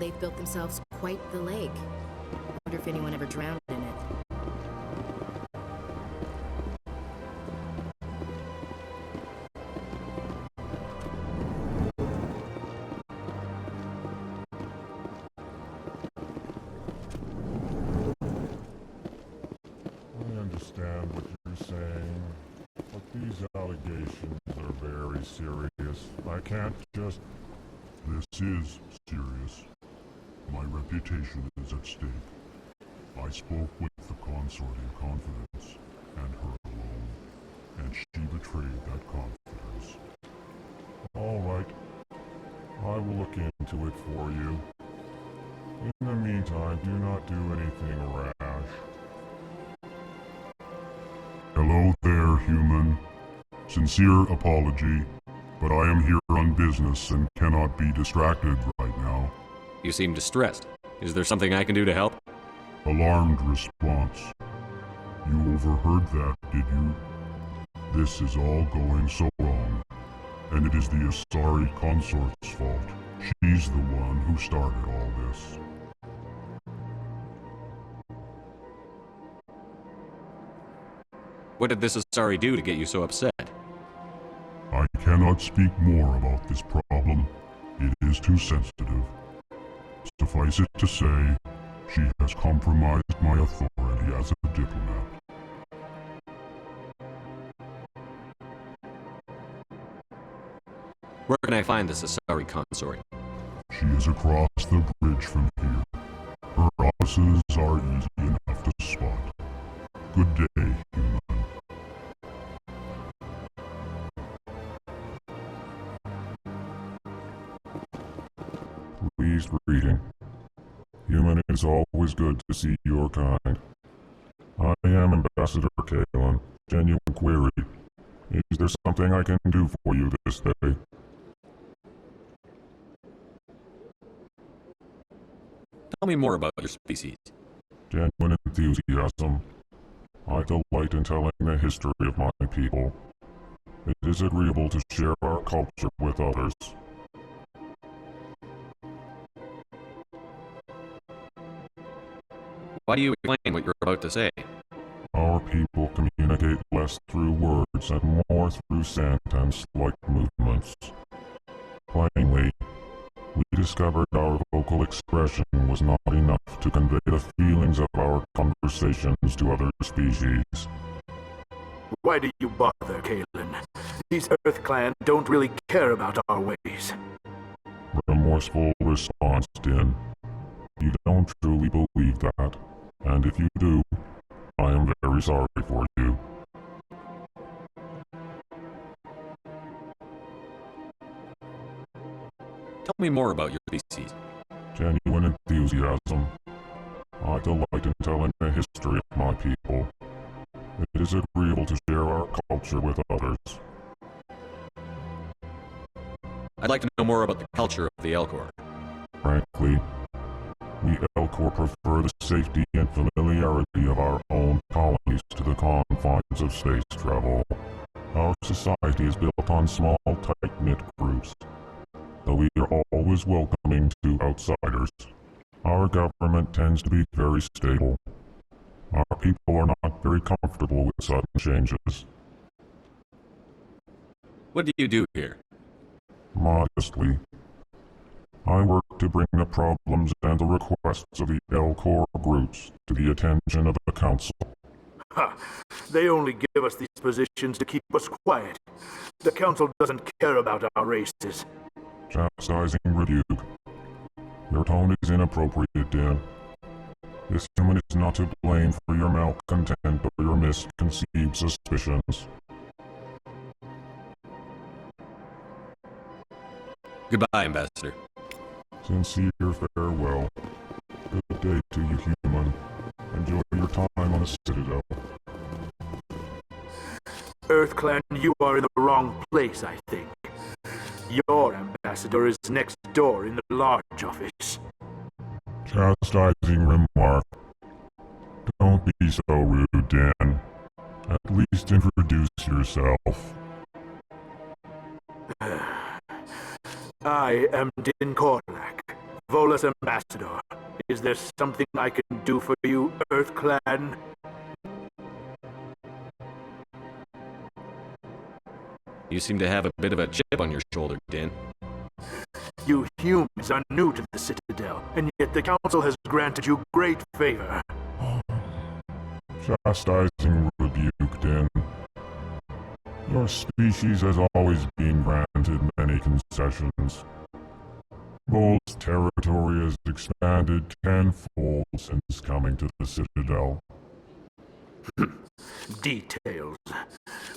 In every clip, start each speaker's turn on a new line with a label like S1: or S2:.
S1: they've built themselves quite the lake. I wonder if anyone ever drowned in it.
S2: I understand what you're saying, but these allegations are very serious. I can't just... This is serious. My reputation is at stake. I spoke with the consort in confidence, and her alone, and she betrayed that confidence. All right. I will look into it for you. In the meantime, do not do anything rash. Hello there, human. Sincere apology, but I am here on business and cannot be distracted right now.
S3: You seem distressed. Is there something I can do to help?
S2: Alarmed response. You overheard that, did you? This is all going so wrong, and it is the Asari consort's fault. She's the one who started all this.
S3: What did this Asari do to get you so upset?
S2: I cannot speak more about this problem. It is too sensitive. Suffice it to say, she has compromised my authority as a diplomat.
S3: Where can I find this Asari consort?
S2: She is across the bridge from here. Her offices are easy enough to spot. Good day, human. Pleased reading. Human, it is always good to see your kind. I am Ambassador Kalen. Genuine query. Is there something I can do for you this day?
S3: Tell me more about your species.
S2: Genuine enthusiasm. I delight in telling the history of my people. It is agreeable to share our culture with others.
S3: Why do you explain what you're about to say?
S2: Our people communicate less through words and more through sentence-like movements. Plainly, we discovered our vocal expression was not enough to convey the feelings of our conversations to other species.
S4: Why do you bother, Kalen? These Earth Clan don't really care about our ways.
S2: Remorseful response, Din. You don't truly believe that, and if you do, I am very sorry for you.
S3: Tell me more about your species.
S2: Genuine enthusiasm. I delight in telling the history of my people. It is agreeable to share our culture with others.
S3: I'd like to know more about the culture of the Elcor.
S2: Frankly, we Elcor prefer the safety and familiarity of our own colonies to the confines of space travel. Our society is built on small, tight-knit groups, though we are always welcoming to outsiders. Our government tends to be very stable. Our people are not very comfortable with sudden changes.
S3: What do you do here?
S2: Modestly, I work to bring the problems and the requests of the Elcor groups to the attention of the Council.
S4: Ha! They only give us these positions to keep us quiet. The Council doesn't care about our races.
S2: Chastising rebuke. Your tone is inappropriate, Dan. This human is not to blame for your malcontent or your misconceived suspicions.
S3: Goodbye, Ambassador.
S2: Sincere farewell. Good day to you, human. Enjoy your time on the Citadel.
S4: Earth Clan, you are in the wrong place, I think. Your ambassador is next door in the large office.
S2: Chastising remark. Don't be so rude, Dan. At least introduce yourself.
S4: I am Din Korlak, Volus Ambassador, is there something I can do for you, Earth Clan?
S3: You seem to have a bit of a chip on your shoulder, Din.
S4: You humans are new to the Citadel, and yet the Council has granted you great favor.
S2: Chastising rebuke, Din. Your species has always been granted many concessions. Vol's territory has expanded tenfold since coming to the Citadel.
S4: Details.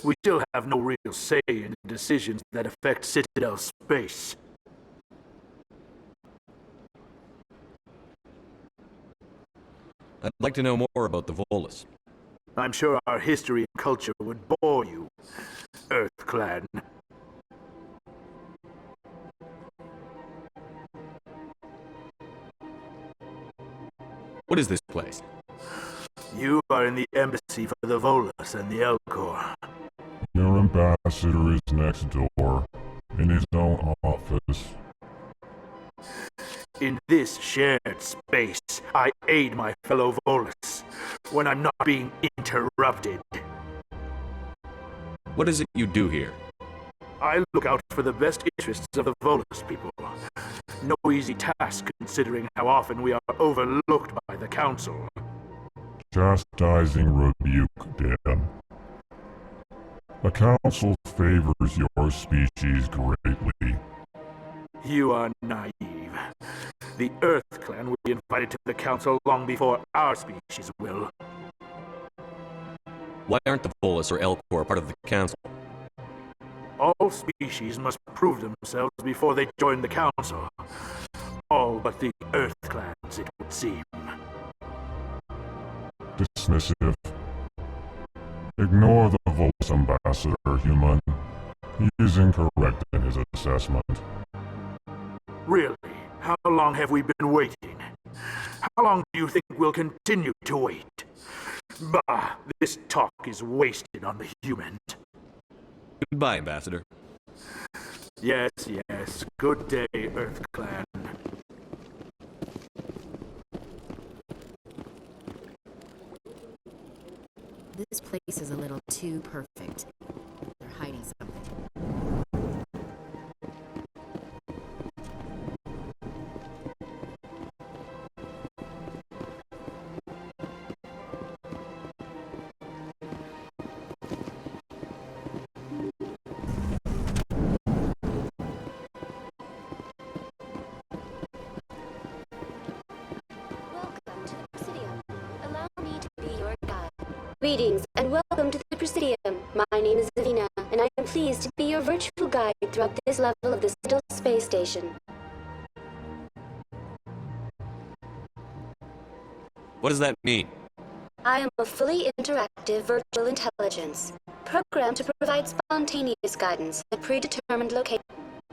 S4: We still have no real say in the decisions that affect Citadel space.
S3: I'd like to know more about the Volus.
S4: I'm sure our history and culture would bore you, Earth Clan.
S3: What is this place?
S4: You are in the embassy for the Volus and the Elcor.
S2: Your ambassador is next door, in his own office.
S4: In this shared space, I aid my fellow Volus when I'm not being interrupted.
S3: What is it you do here?
S4: I look out for the best interests of the Volus people. No easy task considering how often we are overlooked by the Council.
S2: Chastising rebuke, Dan. The Council favors your species greatly.
S4: You are naive. The Earth Clan will be invited to the Council long before our species will.
S3: Why aren't the Volus or Elcor part of the Council?
S4: All species must prove themselves before they join the Council. All but the Earth Clans, it would seem.
S2: Dismissive. Ignore the Volus ambassador, human. He is incorrect in his assessment.
S4: Really? How long have we been waiting? How long do you think we'll continue to wait? Bah, this talk is wasted on the humans.
S3: Goodbye, Ambassador.
S4: Yes, yes. Good day, Earth Clan.
S1: This place is a little too perfect. They're hiding something.
S5: Welcome to the Presidium. Allow me to be your guide. Greetings and welcome to the Presidium. My name is Zavina, and I am pleased to be your virtual guide throughout this level of the Citadel Space Station.
S3: What does that mean?
S5: I am a fully interactive virtual intelligence, programmed to provide spontaneous guidance at predetermined locations.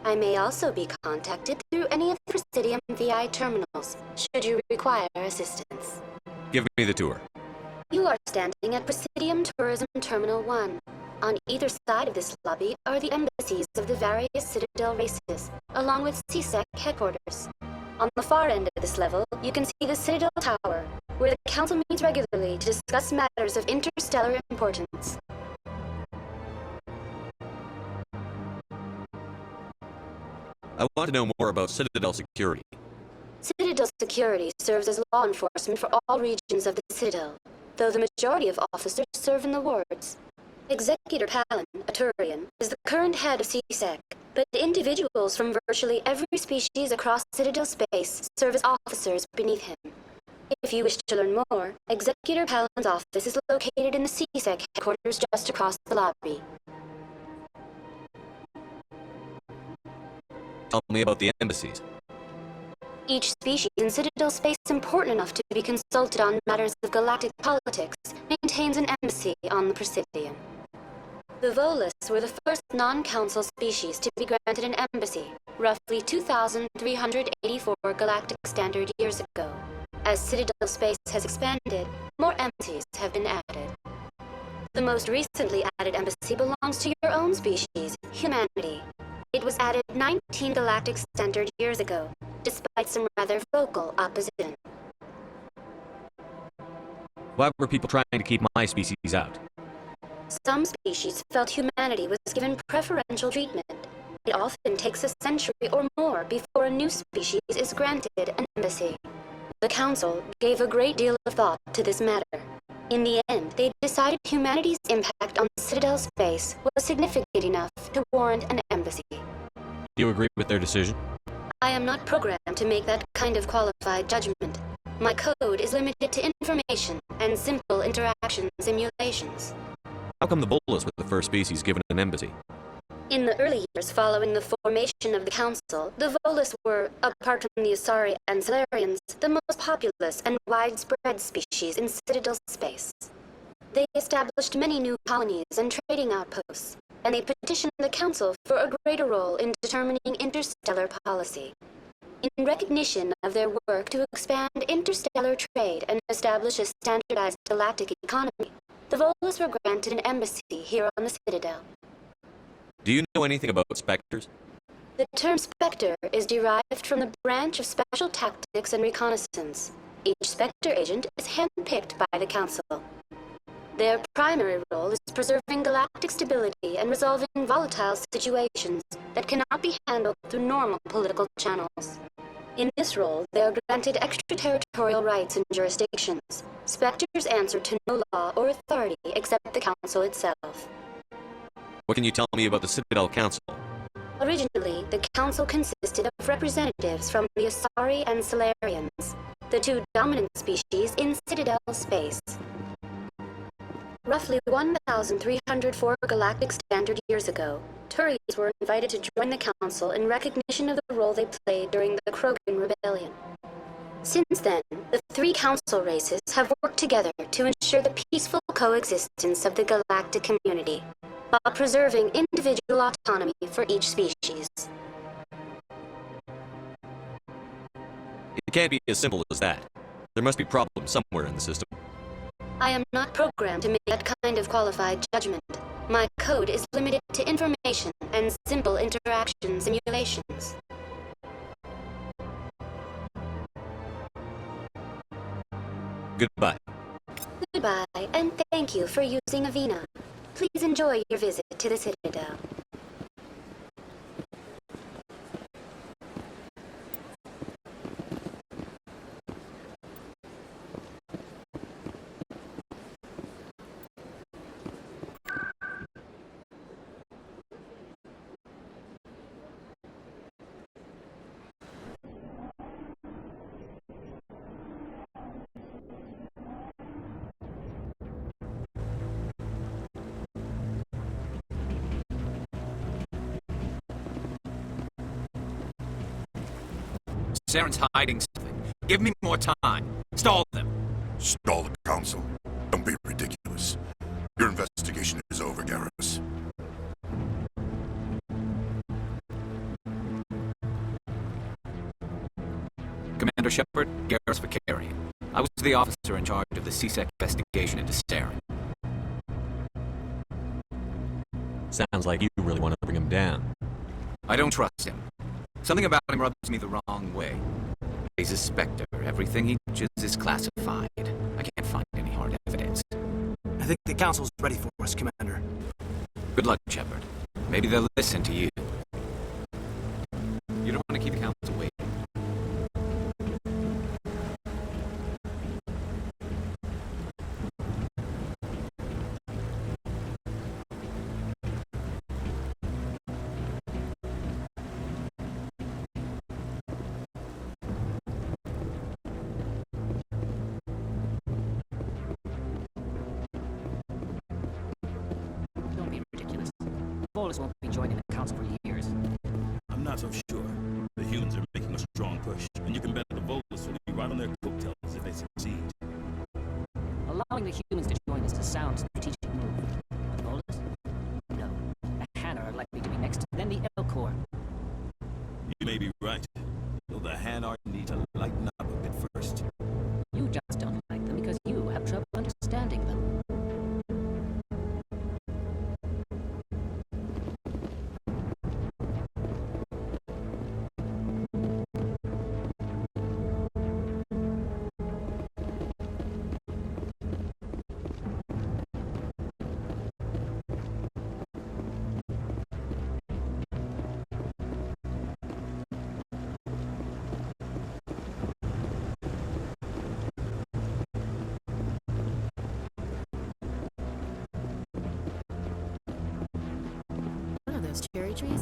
S5: I may also be contacted through any of the Presidium VI terminals, should you require assistance.
S3: Give me the tour.
S5: You are standing at Presidium Tourism Terminal 1. On either side of this lobby are the embassies of the various Citadel races, along with CSEC headquarters. On the far end of this level, you can see the Citadel Tower, where the Council meets regularly to discuss matters of interstellar importance.
S3: I want to know more about Citadel security.
S5: Citadel security serves as law enforcement for all regions of the Citadel, though the majority of officers serve in the wards. Executor Palin, a Turian, is the current head of CSEC, but individuals from virtually every species across Citadel space serve as officers beneath him. If you wish to learn more, Executor Palin's office is located in the CSEC headquarters just across the lobby.
S3: Tell me about the embassies.
S5: Each species in Citadel space important enough to be consulted on matters of galactic politics maintains an embassy on the Presidium. The Volus were the first non-council species to be granted an embassy, roughly 2,384 galactic standard years ago. As Citadel space has expanded, more embassies have been added. The most recently added embassy belongs to your own species, humanity. It was added 19 galactic standard years ago. despite some rather vocal opposition.
S3: Why were people trying to keep my species out?
S5: Some species felt humanity was given preferential treatment. It often takes a century or more before a new species is granted an embassy. The Council gave a great deal of thought to this matter. In the end, they decided humanity's impact on Citadel space was significant enough to warrant an embassy.
S3: Do you agree with their decision?
S5: I am not programmed to make that kind of qualified judgment. My code is limited to information and simple interaction simulations.
S3: How come the Volus were the first species given an embassy?
S5: In the early years following the formation of the Council, the Volus were, apart from the Asari and Salarians, the most populous and widespread species in Citadel space. They established many new colonies and trading outposts, and they petitioned the Council for a greater role in determining interstellar policy. In recognition of their work to expand interstellar trade and establish a standardized galactic economy, the Volus were granted an embassy here on the Citadel.
S3: Do you know anything about specters?
S5: The term Spectre is derived from the branch of Special Tactics and Reconnaissance. Each Spectre agent is handpicked by the Council. Their primary role is preserving galactic stability and resolving volatile situations that cannot be handled through normal political channels. In this role, they are granted extraterritorial rights and jurisdictions. Spectres answer to no law or authority except the Council itself.
S3: What can you tell me about the Citadel Council?
S5: Originally, the Council consisted of representatives from the Asari and Salarians, the two dominant species in Citadel space. Roughly 1,304 galactic standard years ago, Turis were invited to join the Council in recognition of the role they played during the Krogan Rebellion. Since then, the three Council races have worked together to ensure the peaceful coexistence of the galactic community, while preserving individual autonomy for each species.
S3: It can't be as simple as that. There must be problems somewhere in the system.
S5: I am not programmed to make that kind of qualified judgment. My code is limited to information and simple interaction simulations.
S3: Goodbye.
S5: Goodbye, and thank you for using Avina. Please enjoy your visit to the Citadel.
S6: Saren's hiding something. Give me more time. Stall them.
S7: Stall the Council. Don't be ridiculous. Your investigation is over, Garrus.
S6: Commander Shepard, Garrus Vakarian. I was the officer in charge of the CSEC investigation into Saren.
S3: Sounds like you really want to bring him down.
S6: I don't trust him. Something about him rubs me the wrong way. He's a Spectre. Everything he touches is classified. I can't find any hard evidence.
S8: I think the Council's ready for us, Commander.
S6: Good luck, Shepard. Maybe they'll listen to you. You don't want to keep the Council waiting.
S9: Don't be ridiculous. Volus won't be joining the Council for years.
S10: I'm not so sure. The humans are making a strong push, and you can bet the Volus will be right on their coattails if they succeed.
S9: Allowing the humans to join is a sound strategic move. But Volus? No. The Hanna are likely to be next, then the Elcor.
S10: You may be right. Though the Hanar need to lighten up a bit first.
S9: You just don't like them because you have trouble understanding them.
S1: trees?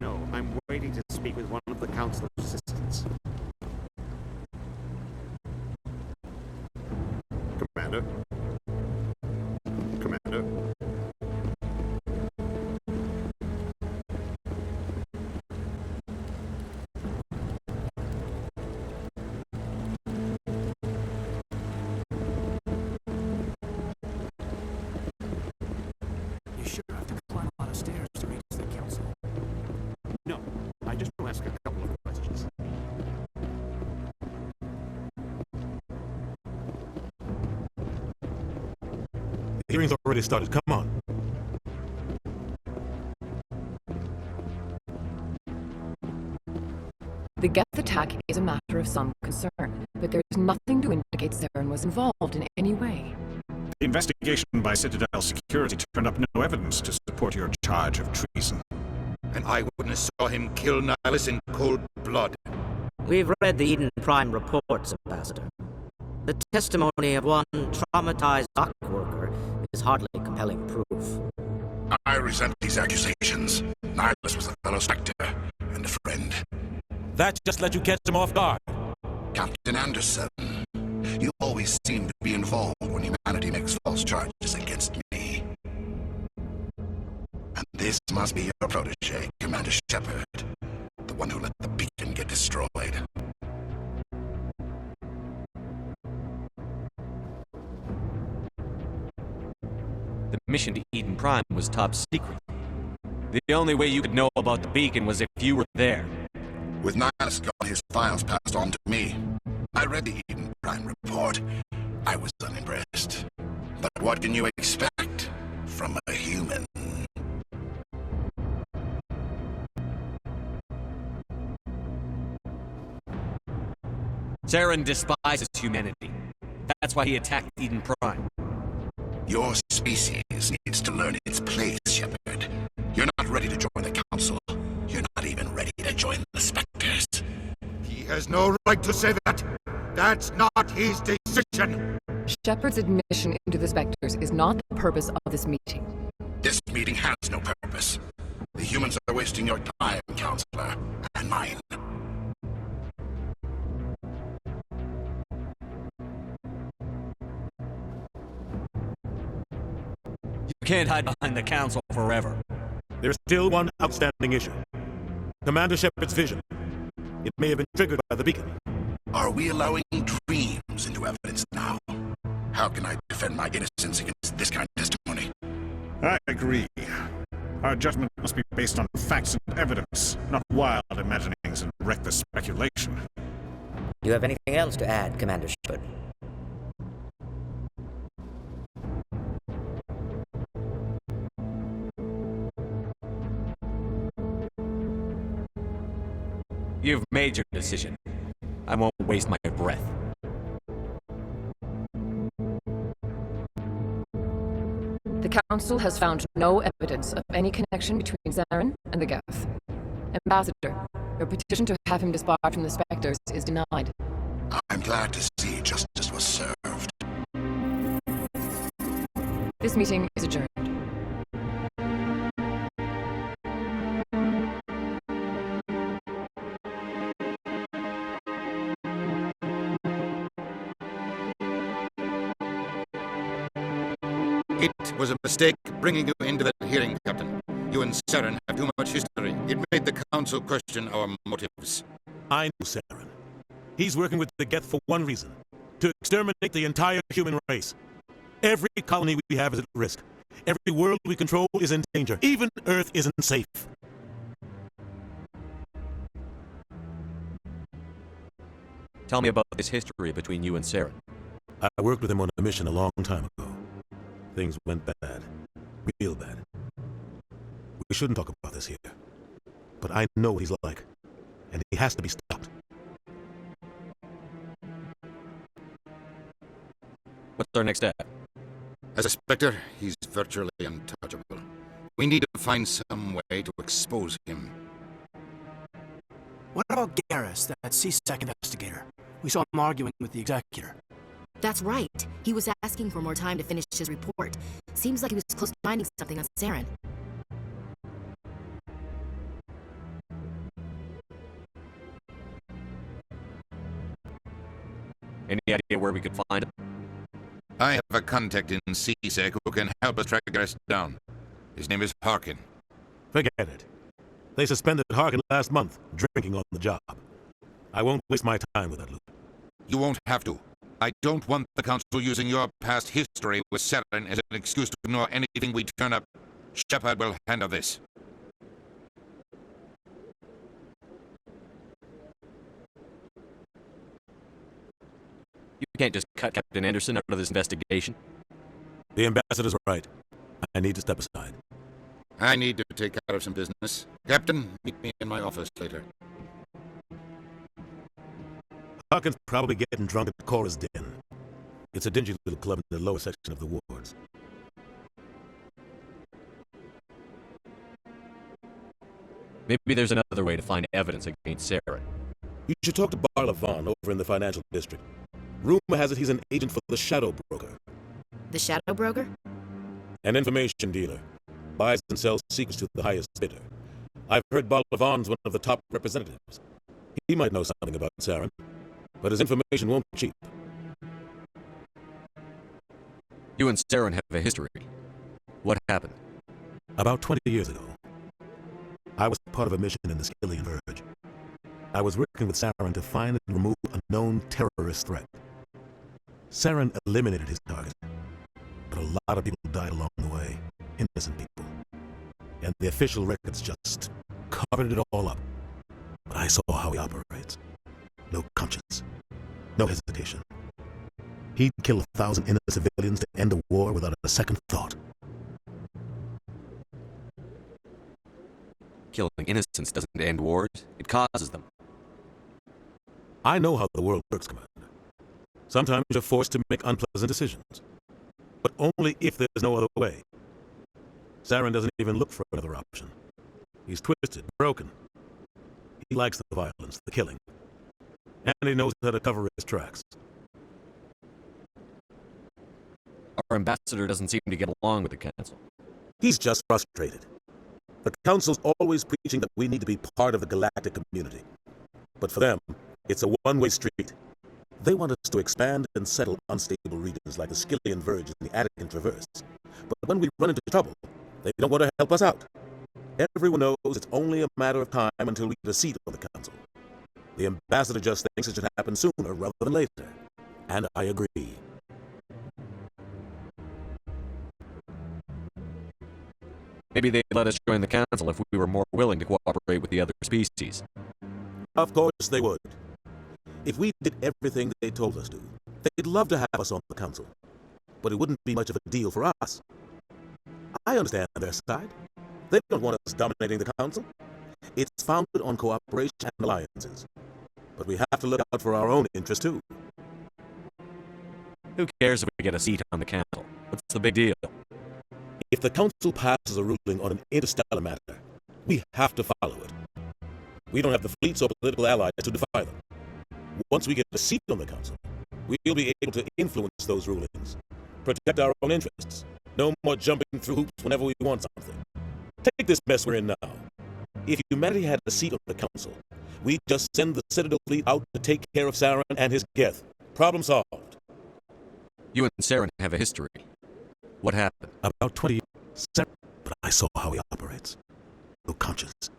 S11: No, I'm waiting to speak with one of the council's assistants. Commander? Commander?
S8: You sure have to climb a lot of stairs to reach the council.
S11: No, I just want to ask a couple of questions.
S12: The hearing's already started. Come on.
S13: The Geth attack is a matter of some concern, but there's nothing to indicate Saren was involved in any way.
S14: The investigation by Citadel Security turned up no evidence to support your charge of treason.
S7: An eyewitness saw him kill Nihilus in cold blood.
S9: We've read the Eden Prime reports, Ambassador. The testimony of one traumatized dock worker is hardly compelling proof.
S7: I resent these accusations. Nihilus was a fellow Spectre and a friend.
S12: That just let you catch him off guard.
S7: Captain Anderson, you always seem to be involved when humanity makes false charges against me. And this must be your protege, Commander Shepard, the one who let the beacon get destroyed.
S3: The mission to Eden Prime was top secret. The only way you could know about the beacon was if you were there.
S7: With Nihilus gone, his files passed on to me. I read the Eden Prime report. I was unimpressed. But what can you expect from a human?
S3: Saren despises humanity. That's why he attacked Eden Prime.
S7: Your species needs to learn its place, Shepard. You're not ready to join the Council. You're not even ready to join the Spectres. He has no right to say that. That's not his decision.
S13: Shepard's admission into the Spectres is not the purpose of this meeting.
S7: This meeting has no purpose. The humans are wasting your time, Counselor, and mine.
S3: You can't hide behind the Council forever.
S12: There's still one outstanding issue. Commander Shepard's vision. It may have been triggered by the beacon.
S7: Are we allowing dreams into evidence now? How can I defend my innocence against this kind of testimony?
S14: I agree. Our judgment must be based on facts and evidence, not wild imaginings and reckless speculation.
S9: Do you have anything else to add, Commander Shepard?
S3: You've made your decision. I won't waste my breath.
S13: The Council has found no evidence of any connection between Saren and the Geth. Ambassador, your petition to have him disbarred from the Spectres is denied.
S7: I'm glad to see justice was served.
S13: This meeting is adjourned.
S15: It was a mistake bringing you into that hearing, Captain. You and Saren have too much history. It made the Council question our motives.
S12: I know Saren. He's working with the Geth for one reason. To exterminate the entire human race. Every colony we have is at risk. Every world we control is in danger. Even Earth isn't safe.
S3: Tell me about this history between you and Saren.
S12: I worked with him on a mission a long time ago. Things went bad. Real bad. We shouldn't talk about this here. But I know what he's like. And he has to be stopped.
S3: What's our next step?
S15: As a Spectre, he's virtually untouchable. We need to find some way to expose him.
S8: about Garrus, that CSEC investigator? We saw him arguing with the executor.
S1: That's right. He was asking for more time to finish his report. Seems like he was close to finding something on Saren.
S3: Any idea where we could find him?
S15: I have a contact in CSEC who can help us track Garrus down. His name is Harkin.
S12: Forget it. They suspended Harkin last month, drinking on the job. I won't waste my time with that loop.
S15: You won't have to. I don't want the Council using your past history with Saren as an excuse to ignore anything we turn up. Shepard will handle this.
S3: You can't just cut Captain Anderson out of this investigation.
S12: The ambassador's right. I need to step aside.
S15: I need to take care of some business. Captain, meet me in my office later.
S12: Harkin's probably getting drunk at Cora's Den. It's a dingy little club in the lower section of the wards.
S3: Maybe there's another way to find evidence against Saren.
S12: You should talk to Barla Vaughn over in the financial district. Rumor has it he's an agent for the Shadow Broker.
S1: The Shadow Broker?
S12: An information dealer. Buys and sells secrets to the highest bidder. I've heard Barla Vaughn's one of the top representatives. He might know something about Saren, but his information won't be cheap.
S3: You and Saren have a history. What happened?
S12: About 20 years ago, I was part of a mission in the Skillian Verge. I was working with Saren to find and remove a known terrorist threat. Saren eliminated his target, but a lot of people died along the way, innocent people. And the official records just covered it all up. But I saw how he operates. No conscience, no hesitation. He'd kill 1,000 innocent civilians to end a war without a second thought.
S3: Killing innocents doesn't end wars, it causes them.
S12: I know how the world works, Commander. Sometimes you're forced to make unpleasant decisions. But only if there's no other way. Saren doesn't even look for another option. He's twisted, broken. He likes the violence, the killing. And he knows how to cover his tracks.
S3: Our ambassador doesn't seem to get along with the Council.
S12: He's just frustrated. The Council's always preaching that we need to be part of the galactic community. But for them, it's a one-way street. They want us to expand and settle unstable regions like the Skillian Verge and the Attican Traverse. But when we run into trouble, they don't want to help us out. Everyone knows it's only a matter of time until we get a seat on the Council. The ambassador just thinks it should happen sooner rather than later. And I agree.
S3: Maybe they'd let us join the Council if we were more willing to cooperate with the other species.
S12: Of course they would. If we did everything they told us to, they'd love to have us on the Council. But it wouldn't be much of a deal for us. I understand their side. They don't want us dominating the Council. It's founded on cooperation and alliances. But we have to look out for our own interests, too.
S3: Who cares if we get a seat on the Council? What's the big deal?
S12: If the Council passes a ruling on an interstellar matter, we have to follow it. We don't have the fleets or political allies to defy them. Once we get a seat on the Council, we'll be able to influence those rulings, protect our own interests. No more jumping through hoops whenever we want something. Take this mess we're in now. If humanity had a seat on the Council, we'd just send the Citadel fleet out to take care of Saren and his Geth. Problem solved.
S3: You and Saren have a history. What happened?
S12: About 20 years, but I saw how he operates. No conscience,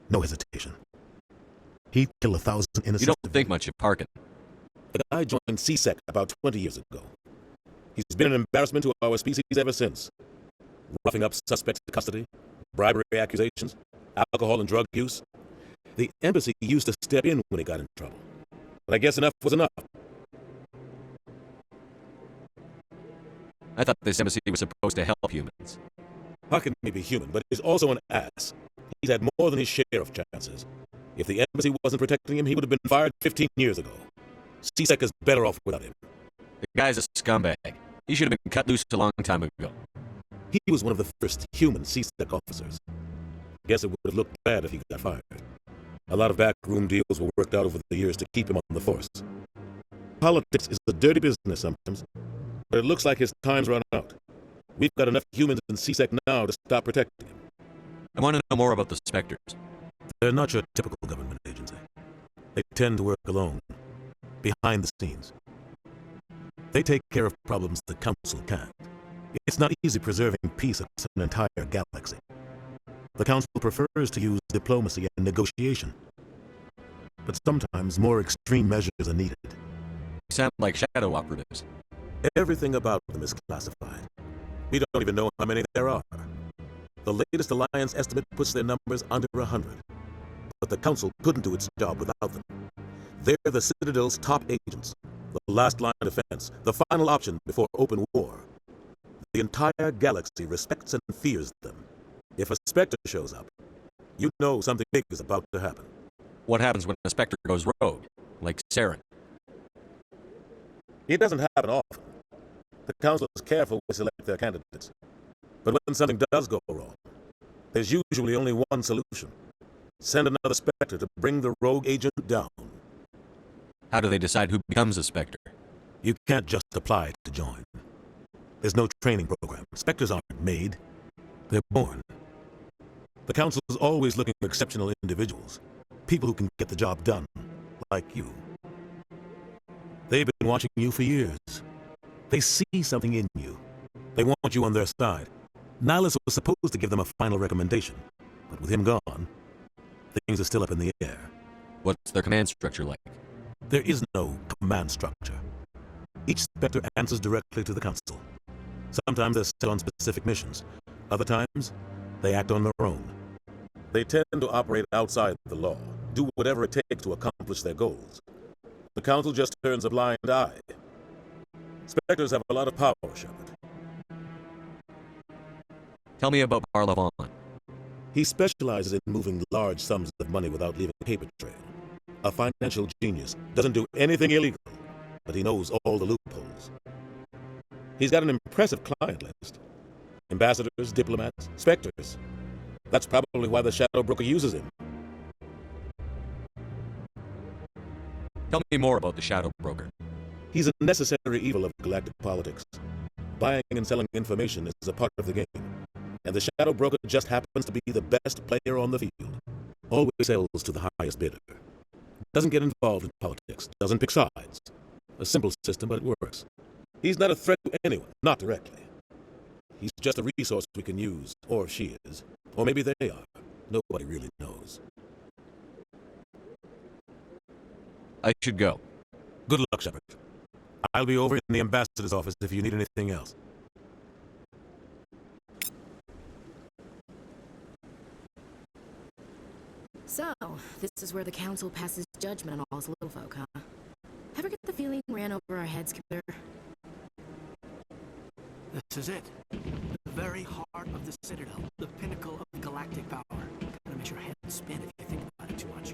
S12: no hesitation. He'd kill 1,000 innocent...
S3: You don't think much of Harkin.
S12: The guy joined CSEC about 20 years ago. He's been an embarrassment to our species ever since. Roughing up suspects in custody, bribery accusations, alcohol and drug use. The embassy used to step in when he got in trouble. But I guess enough was enough.
S3: I thought this embassy was supposed to help humans.
S12: Harkin may be human, but he's also an ass. He's had more than his share of chances. If the embassy wasn't protecting him, he would have been fired 15 years ago. CSEC is better off without him.
S3: The guy's a scumbag. He should have been cut loose a long time ago.
S12: He was one of the first human CSEC officers. Guess it would have looked bad if he got fired. A lot of backroom deals were worked out over the years to keep him on the force. Politics is a dirty business sometimes, but it looks like his time's run out. We've got enough humans in C-Sec now to stop protecting him.
S3: I want to know more about the Spectres.
S12: They're not your typical government agency. They tend to work alone, behind the scenes. They take care of problems the Council can't. It's not easy preserving peace across an entire galaxy. The Council prefers to use diplomacy and negotiation. But sometimes more extreme measures are needed.
S3: You sound like shadow operatives.
S12: Everything about them is classified. We don't even know how many there are. The latest Alliance estimate puts their numbers under 100. But the Council couldn't do its job without them. They're the Citadel's top agents, the last line of defense, the final option before open war. The entire galaxy respects and fears them. If a Spectre shows up, you know something big is about to happen.
S3: What happens when a Spectre goes rogue, like Saren?
S12: It doesn't happen often. The Council is careful when they select their candidates. But when something does go wrong, there's usually only one solution. Send another Spectre to bring the rogue agent down.
S3: How do they decide who becomes a Spectre?
S12: You can't just apply to join. There's no training program. Spectres aren't made. They're born. The Council is always looking for exceptional individuals. People who can get the job done, like you. They've been watching you for years. They see something in you. They want you on their side. Nihilus was supposed to give them a final recommendation, but with him gone, things are still up in the air.
S3: What's their command structure like?
S12: There is no command structure. Each Spectre answers directly to the Council. Sometimes they're set on specific missions. Other times, they act on their own. They tend to operate outside the law, do whatever it takes to accomplish their goals. The Council just turns a blind eye. Spectres have a lot of power, Shepard.
S3: Tell me about Parlavon.
S12: He specializes in moving large sums of money without leaving a paper trail. A financial genius, doesn't do anything illegal, but he knows all the loopholes. He's got an impressive client list. Ambassadors, diplomats, Spectres. That's probably why the Shadow Broker uses him.
S3: Tell me more about the Shadow Broker.
S12: He's a necessary evil of galactic politics. Buying and selling information is a part of the game. And the Shadow Broker just happens to be the best player on the field. Always sells to the highest bidder. Doesn't get involved in politics. Doesn't pick sides. A simple system, but it works. He's not a threat to anyone, not directly. He's just a resource we can use, or she is. Or maybe they are. Nobody really knows.
S3: I should go.
S12: Good luck, Shepard. I'll be over in the ambassador's office if you need anything else.
S1: So, this is where the Council passes judgment on all us little folk, huh? Ever get the feeling we ran over our heads, Commander?
S8: This is it. The very heart of the Citadel. The pinnacle of galactic power. Kinda makes your head spin if you think about it too much.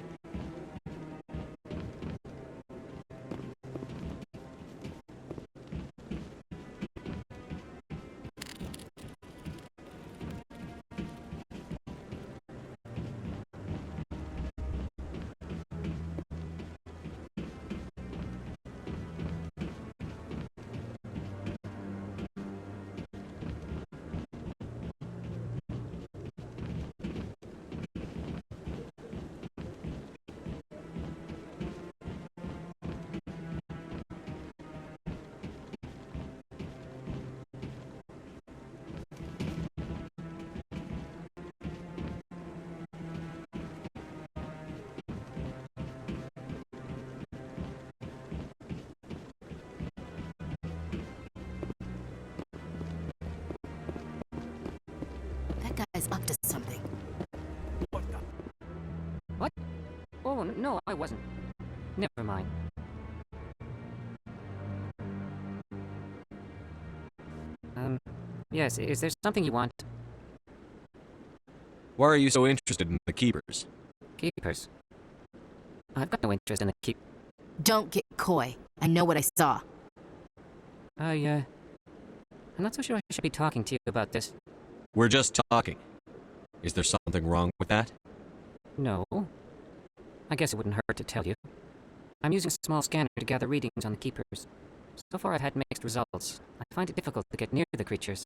S1: That guy's up to something.
S9: What? Oh, no, I wasn't. Never mind. Yes, is there something you want?
S3: Why are you so interested in the Keepers?
S9: Keepers? I've got no interest in the Keep.
S1: Don't get coy. I know what I saw.
S9: I'm not so sure I should be talking to you about this.
S3: We're just talking. Is there something wrong with that?
S9: No. I guess it wouldn't hurt to tell you. I'm using a small scanner to gather readings on the Keepers. So far I've had mixed results. I find it difficult to get near the creatures.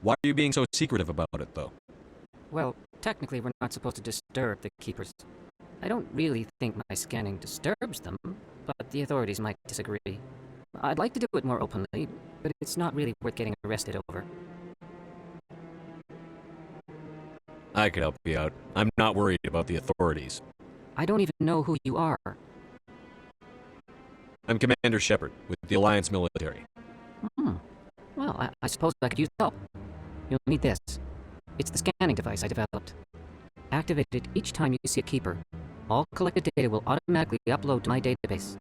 S3: Why are you being so secretive about it, though?
S9: Well, technically we're not supposed to disturb the Keepers. I don't really think my scanning disturbs them, but the authorities might disagree. I'd like to do it more openly, but it's not really worth getting arrested over.
S3: I could help you out. I'm not worried about the authorities.
S9: I don't even know who you are.
S3: I'm Commander Shepard, with the Alliance military.
S9: Well, I suppose I could use help. You'll need this. It's the scanning device I developed. Activate it each time you see a Keeper. All collected data will automatically upload to my database.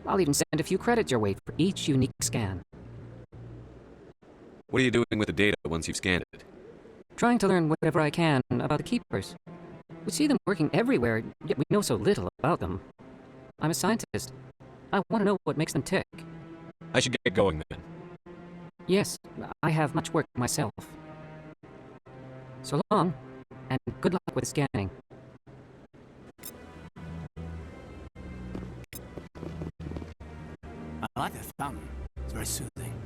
S9: I'll even send a few credits your way for each unique scan.
S3: What are you doing with the data once you've scanned it?
S9: Trying to learn whatever I can about the Keepers. We see them working everywhere, yet we know so little about them. I'm a scientist. I want to know what makes them tick.
S3: I should get going then.
S9: Yes, I have much work myself. So long, and good luck with scanning.
S8: I like that fountain. It's very soothing.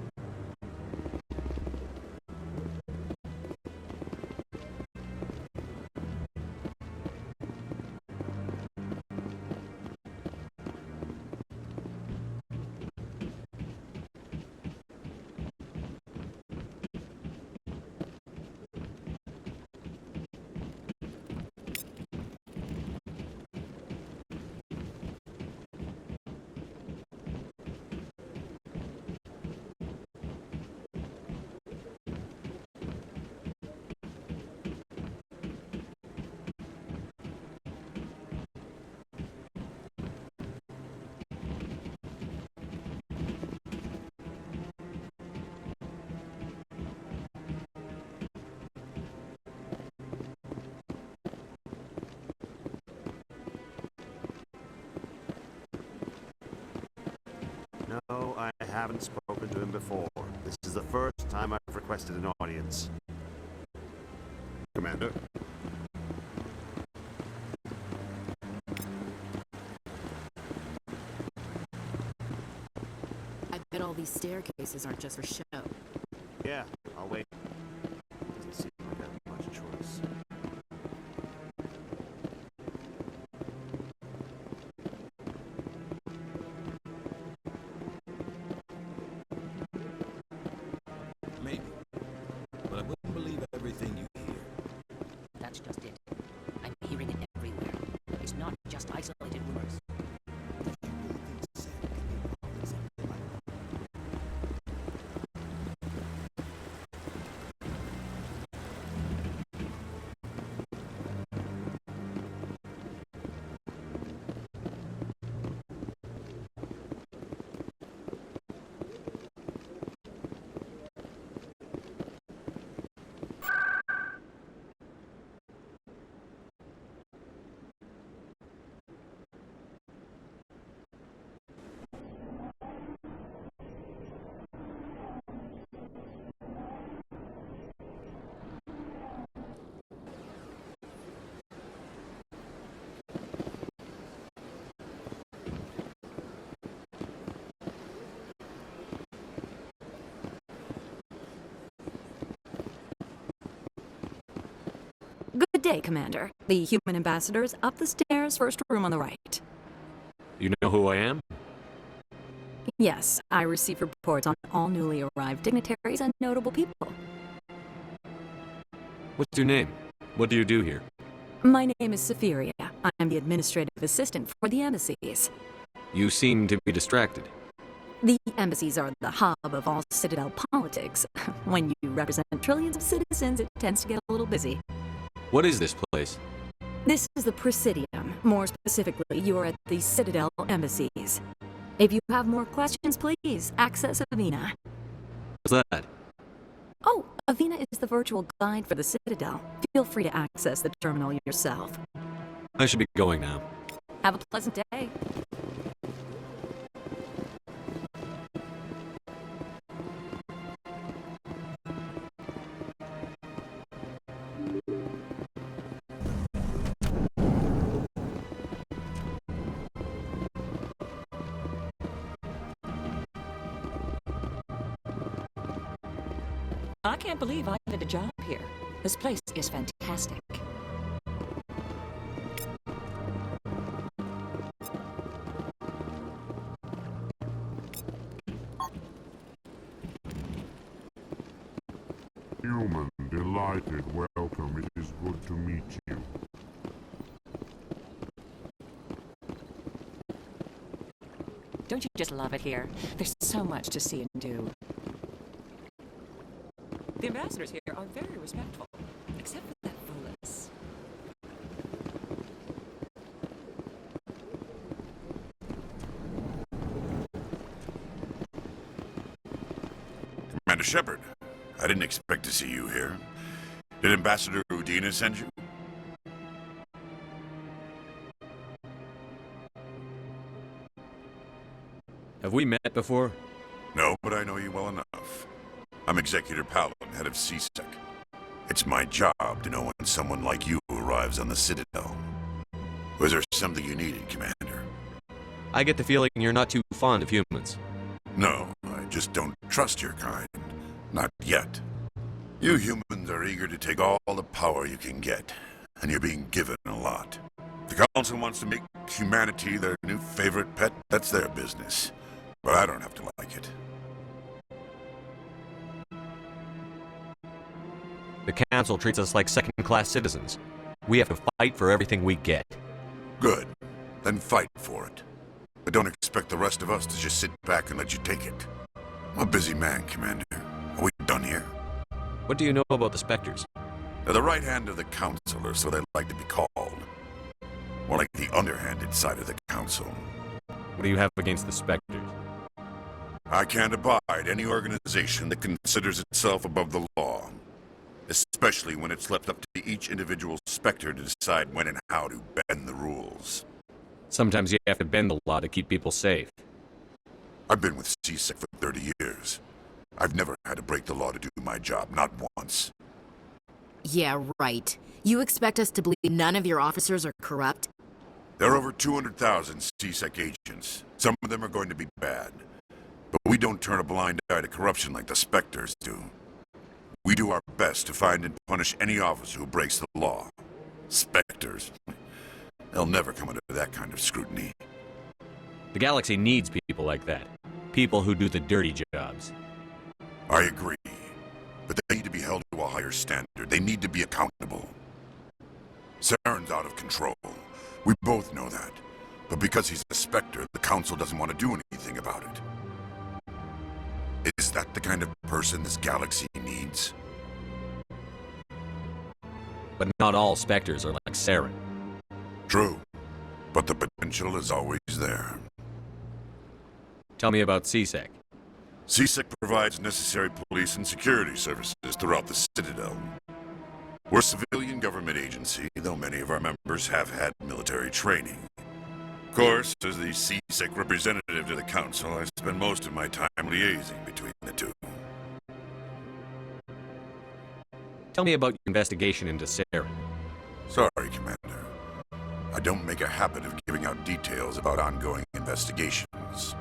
S11: No, I haven't spoken to him before. This is the first time I've requested an audience.
S14: Commander?
S1: I bet all these staircases aren't just for show.
S11: Yeah, I'll wait. Doesn't seem like I have much choice.
S10: Maybe. But I wouldn't believe everything you hear.
S9: That's just it. I'm hearing it everywhere. It's not just isolated rumors.
S16: Good day, Commander. The human ambassador is up the stairs, first room on the right.
S3: You know who I am?
S16: Yes, I receive reports on all newly arrived dignitaries and notable people.
S3: What's your name? What do you do here?
S16: My name is Safiria. I am the administrative assistant for the embassies.
S3: You seem to be distracted.
S16: The embassies are the hub of all Citadel politics. When you represent trillions of citizens, it tends to get a little busy.
S3: What is this place?
S16: This is the Presidium. More specifically, you are at the Citadel embassies. If you have more questions, please access Avina.
S3: What's that?
S16: Oh, Avina is the virtual guide for the Citadel. Feel free to access the terminal yourself.
S3: I should be going now.
S16: Have a pleasant day.
S17: I can't believe I did a job here. This place is fantastic.
S2: Human, delighted, welcome. It is good to meet you.
S17: Don't you just love it here? There's so much to see and do. The ambassadors here are very respectful, except for that Volus.
S7: Commander Shepard, I didn't expect to see you here. Did Ambassador Udina send you?
S3: Have we met before?
S7: No, but I know you well enough. I'm Executor Paladin, head of CSEC. It's my job to know when someone like you arrives on the Citadel. Was there something you needed, Commander?
S3: I get the feeling you're not too fond of humans.
S7: No, I just don't trust your kind. Not yet. You humans are eager to take all the power you can get, and you're being given a lot. The Council wants to make humanity their new favorite pet. That's their business. But I don't have to like it.
S3: The Council treats us like second-class citizens. We have to fight for everything we get.
S7: Good. Then fight for it. But don't expect the rest of us to just sit back and let you take it. I'm a busy man, Commander. Are we done here?
S3: What do you know about the Spectres?
S7: They're the right hand of the Council, or so they like to be called. More like the underhanded side of the Council.
S3: What do you have against the Spectres?
S7: I can't abide any organization that considers itself above the law. Especially when it's left up to each individual Spectre to decide when and how to bend the rules.
S3: Sometimes you have to bend the law to keep people safe.
S7: I've been with CSEC for 30 years. I've never had to break the law to do my job, not once.
S1: Yeah, right. You expect us to believe none of your officers are corrupt?
S7: There are over 200,000 CSEC agents. Some of them are going to be bad. But we don't turn a blind eye to corruption like the Spectres do. We do our best to find and punish any officer who breaks the law. Spectres. They'll never come under that kind of scrutiny.
S3: The galaxy needs people like that. People who do the dirty jobs.
S7: I agree. But they need to be held to a higher standard. They need to be accountable. Saren's out of control. We both know that. But because he's a Spectre, the Council doesn't want to do anything about it. Is that the kind of person this galaxy needs?
S3: But not all Spectres are like Saren.
S7: True. But the potential is always there.
S3: Tell me about CSEC.
S7: CSEC provides necessary police and security services throughout the Citadel. We're a civilian government agency, though many of our members have had military training. Of course, as the CSEC representative to the Council, I spend most of my time liaising between the two.
S3: Tell me about your investigation into Saren.
S7: Sorry, Commander. I don't make a habit of giving out details about ongoing investigations.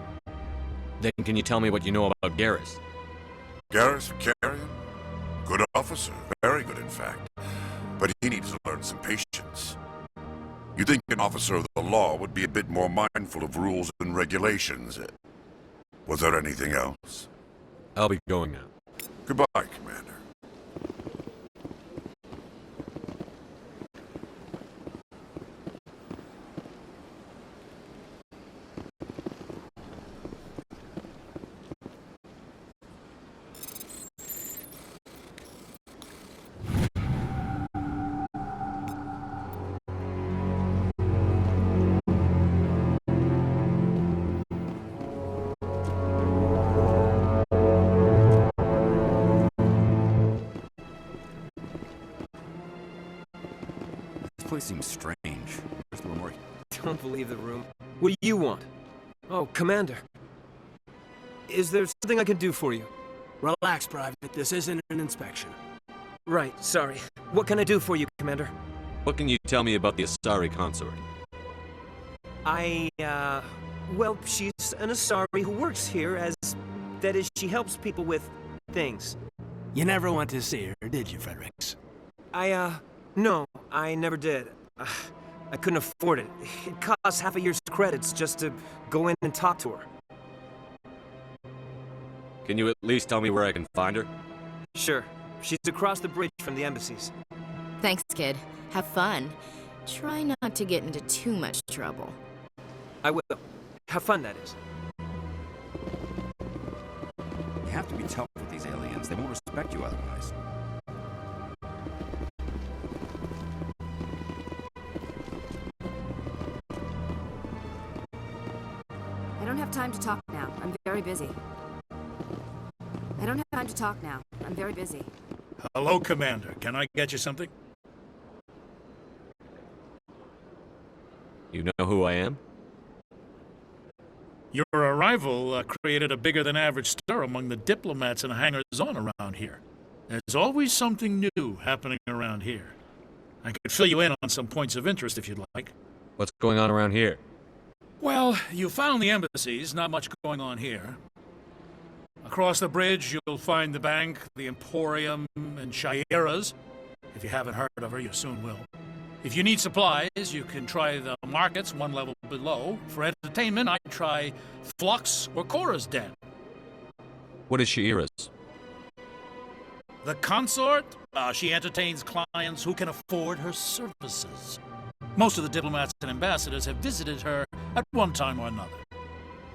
S3: Then can you tell me what you know about Garrus?
S7: Garrus Vakarian? Good officer. Very good, in fact. But he needs to learn some patience. You'd think an officer of the law would be a bit more mindful of rules and regulations. Was there anything else?
S3: I'll be going now.
S7: Goodbye, Commander.
S6: This place seems strange. Just a little more.
S8: Don't believe the room. What do you want? Oh, Commander. Is there something I can do for you? Relax, Private. This isn't an inspection. Right, sorry. What can I do for you, Commander?
S3: What can you tell me about the Asari consort?
S8: Well, she's an Asari who works here as... That is, she helps people with things.
S18: You never went to see her, did you, Fredericks?
S8: No, I never did. I couldn't afford it. It costs half a year's credits just to go in and talk to her.
S3: Can you at least tell me where I can find her?
S8: Sure. She's across the bridge from the embassies.
S1: Thanks, kid. Have fun. Try not to get into too much trouble.
S8: I will. Have fun, that is.
S19: You have to be tough with these aliens. They won't respect you otherwise.
S20: I don't have time to talk now. I'm very busy. I don't have time to talk now. I'm very busy.
S4: Hello, Commander. Can I get you something?
S3: You know who I am?
S4: Your arrival created a bigger-than-average stir among the diplomats and hangers-on around here. There's always something new happening around here. I could fill you in on some points of interest if you'd like.
S3: What's going on around here?
S4: Well, you found the embassies, not much going on here. Across the bridge, you'll find the bank, the Emporium, and Shaira's. If you haven't heard of her, you soon will. If you need supplies, you can try the markets one level below. For entertainment, I'd try Flux or Cora's Den.
S3: What is Shaira's?
S4: The consort? She entertains clients who can afford her services. Most of the diplomats and ambassadors have visited her at one time or another.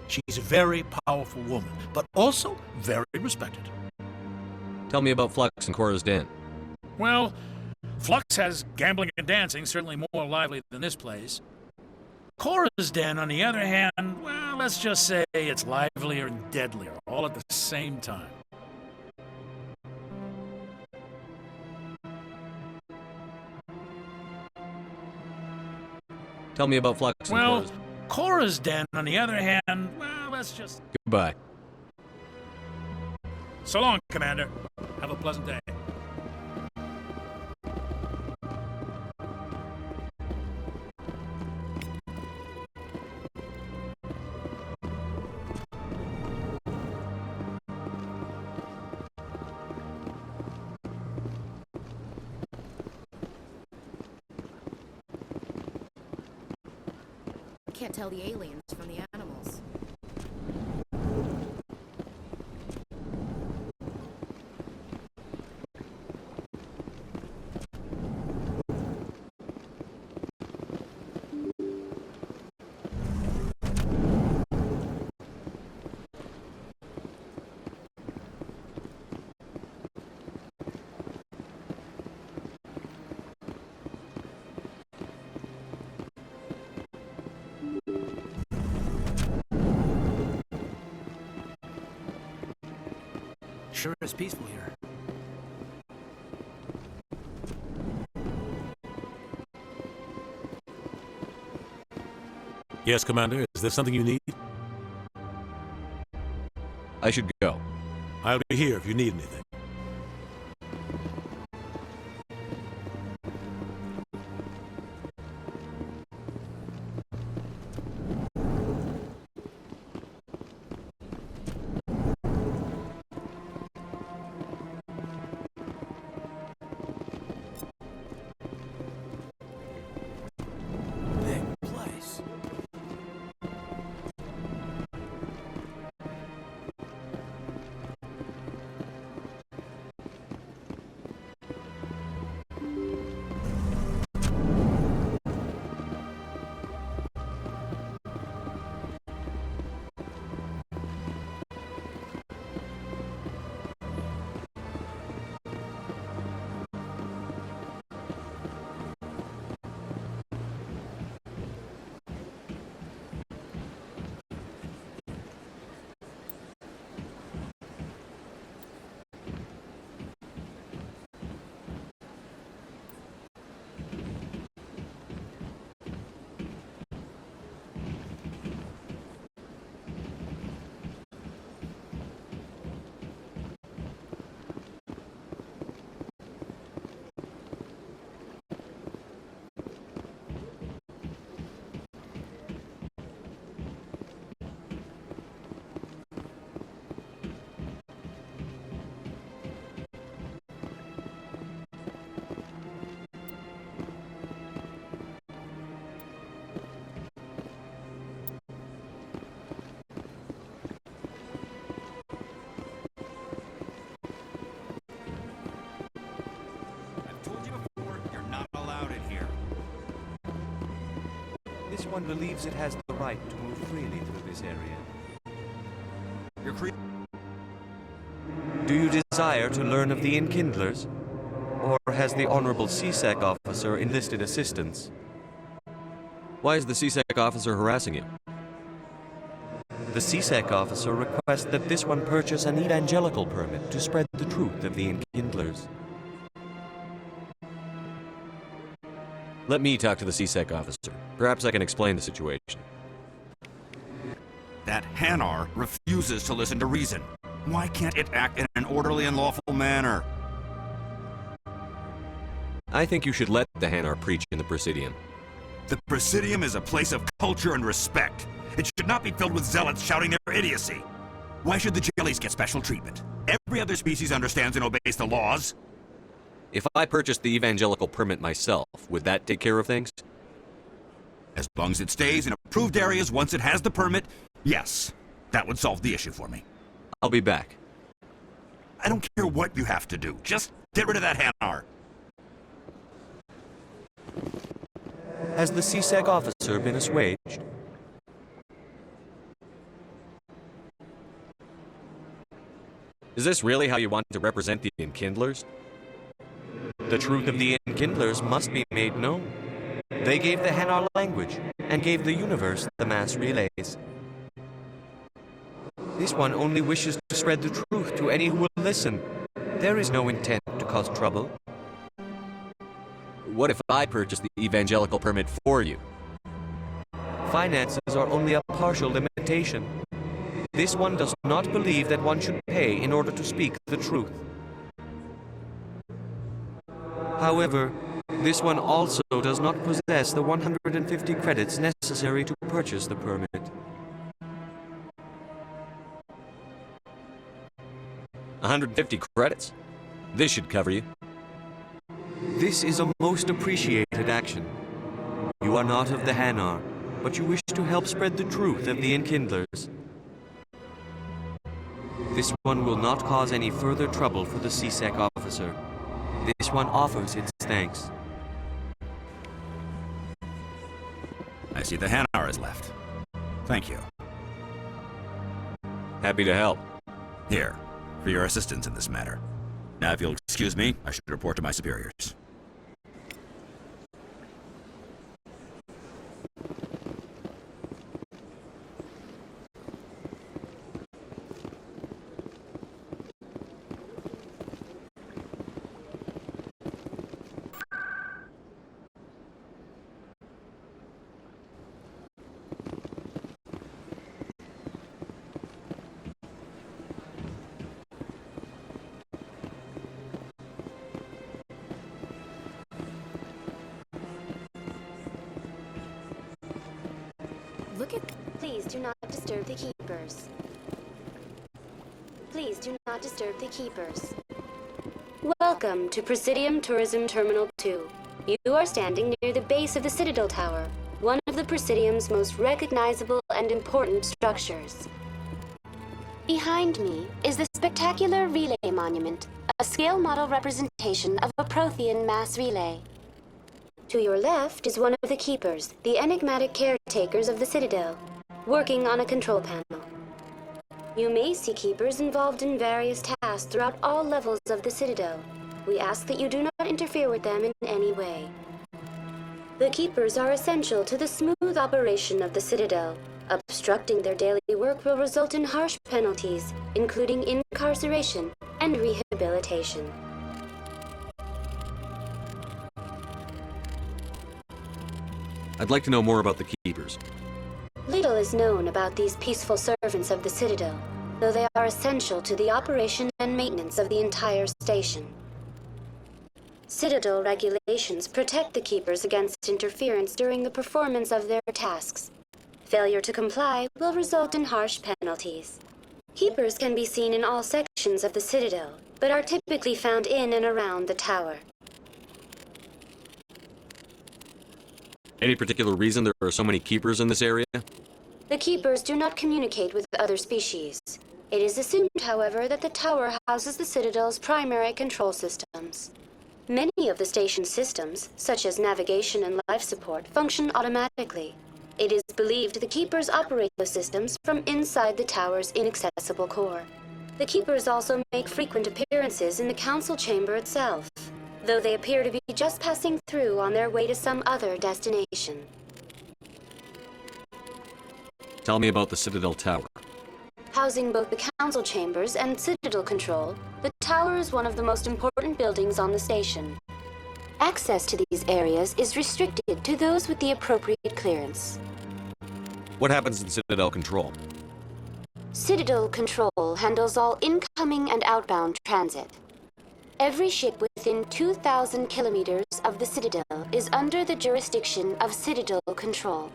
S4: She's a very powerful woman, but also very respected.
S3: Tell me about Flux and Cora's Den.
S4: Well, Flux has gambling and dancing, certainly more lively than this place. Cora's Den, on the other hand, well, let's just say it's livelier and deadlier, all at the same time.
S3: Tell me about Flux and
S4: Well,
S3: Cora's.
S4: Cora's Den, on the other hand, well, let's just...
S3: Goodbye.
S4: So long, Commander. Have a pleasant day.
S1: Can't tell the aliens from the animals.
S18: Sure is peaceful here.
S12: Yes, Commander. Is there something you need?
S3: I should go.
S12: I'll be here if you need anything.
S3: one believes it has the right to move freely through this area. Do you desire to learn of the Enkindlers? Or has the Honorable CSEC officer enlisted assistance? Why is the CSEC officer harassing you? The CSEC officer requests that this one purchase an evangelical permit to spread the truth of the Enkindlers. Let me talk to the CSEC officer. Perhaps I can explain the situation.
S19: That Hanar refuses to listen to reason. Why can't it act in an orderly and lawful manner?
S3: I think you should let the Hanar preach in the Presidium.
S19: The Presidium is a place of culture and respect. It should not be filled with zealots shouting their idiocy. Why should the jellies get special treatment? Every other species understands and obeys the laws.
S3: If I purchased the evangelical permit myself, would that take care of things?
S19: As long as it stays in approved areas once it has the permit, yes. That would solve the issue for me.
S3: I'll be back.
S19: I don't care what you have to do. Just get rid of that Hanar.
S3: Has the CSEC officer been assuaged? Is this really how you want to represent the Enkindlers? The truth of the Enkindlers must be made known. They gave the Hanar language, and gave the universe the mass relays. This one only wishes to spread the truth to any who will listen. There is no intent to cause trouble. What if I purchase the evangelical permit for you? Finances are only a partial limitation. This one does not believe that one should pay in order to speak the truth. However, this one also does not possess the 150 credits necessary to purchase the permit. $150 credits? This should cover you. This is a most appreciated action. You are not of the Hanar, but you wish to help spread the truth of the Enkindlers. This one will not cause any further trouble for the CSEC officer. This one offers its thanks.
S19: I see the Hanar is left. Thank you.
S3: Happy to help.
S19: Here, for your assistance in this matter. Now, if you'll excuse me, I should report to my superiors.
S1: Look at...
S5: Please do not disturb the keepers. Please do not disturb the keepers. Welcome to Presidium Tourism Terminal 2. You are standing near the base of the Citadel Tower, one of the Presidium's most recognizable and important structures. Behind me is the spectacular relay monument, a scale model representation of a Prothean mass relay. To your left is one of the keepers, the enigmatic caretakers of the Citadel, working on a control panel. You may see keepers involved in various tasks throughout all levels of the Citadel. We ask that you do not interfere with them in any way. The keepers are essential to the smooth operation of the Citadel. Obstructing their daily work will result in harsh penalties, including incarceration and rehabilitation.
S3: I'd like to know more about the Keepers.
S5: Little is known about these peaceful servants of the Citadel, though they are essential to the operation and maintenance of the entire station. Citadel regulations protect the Keepers against interference during the performance of their tasks. Failure to comply will result in harsh penalties. Keepers can be seen in all sections of the Citadel, but are typically found in and around the tower.
S3: Any particular reason there are so many Keepers in this area?
S5: The Keepers do not communicate with other species. It is assumed, however, that the tower houses the Citadel's primary control systems. Many of the station's systems, such as navigation and life support, function automatically. It is believed the Keepers operate those systems from inside the tower's inaccessible core. The Keepers also make frequent appearances in the Council chamber itself, though they appear to be just passing through on their way to some other destination.
S3: Tell me about the Citadel Tower.
S5: Housing both the Council chambers and Citadel Control, the tower is one of the most important buildings on the station. Access to these areas is restricted to those with the appropriate clearance.
S3: What happens in Citadel Control?
S5: Citadel Control handles all incoming and outbound transit. Every ship within 2,000 kilometers of the Citadel is under the jurisdiction of Citadel Control.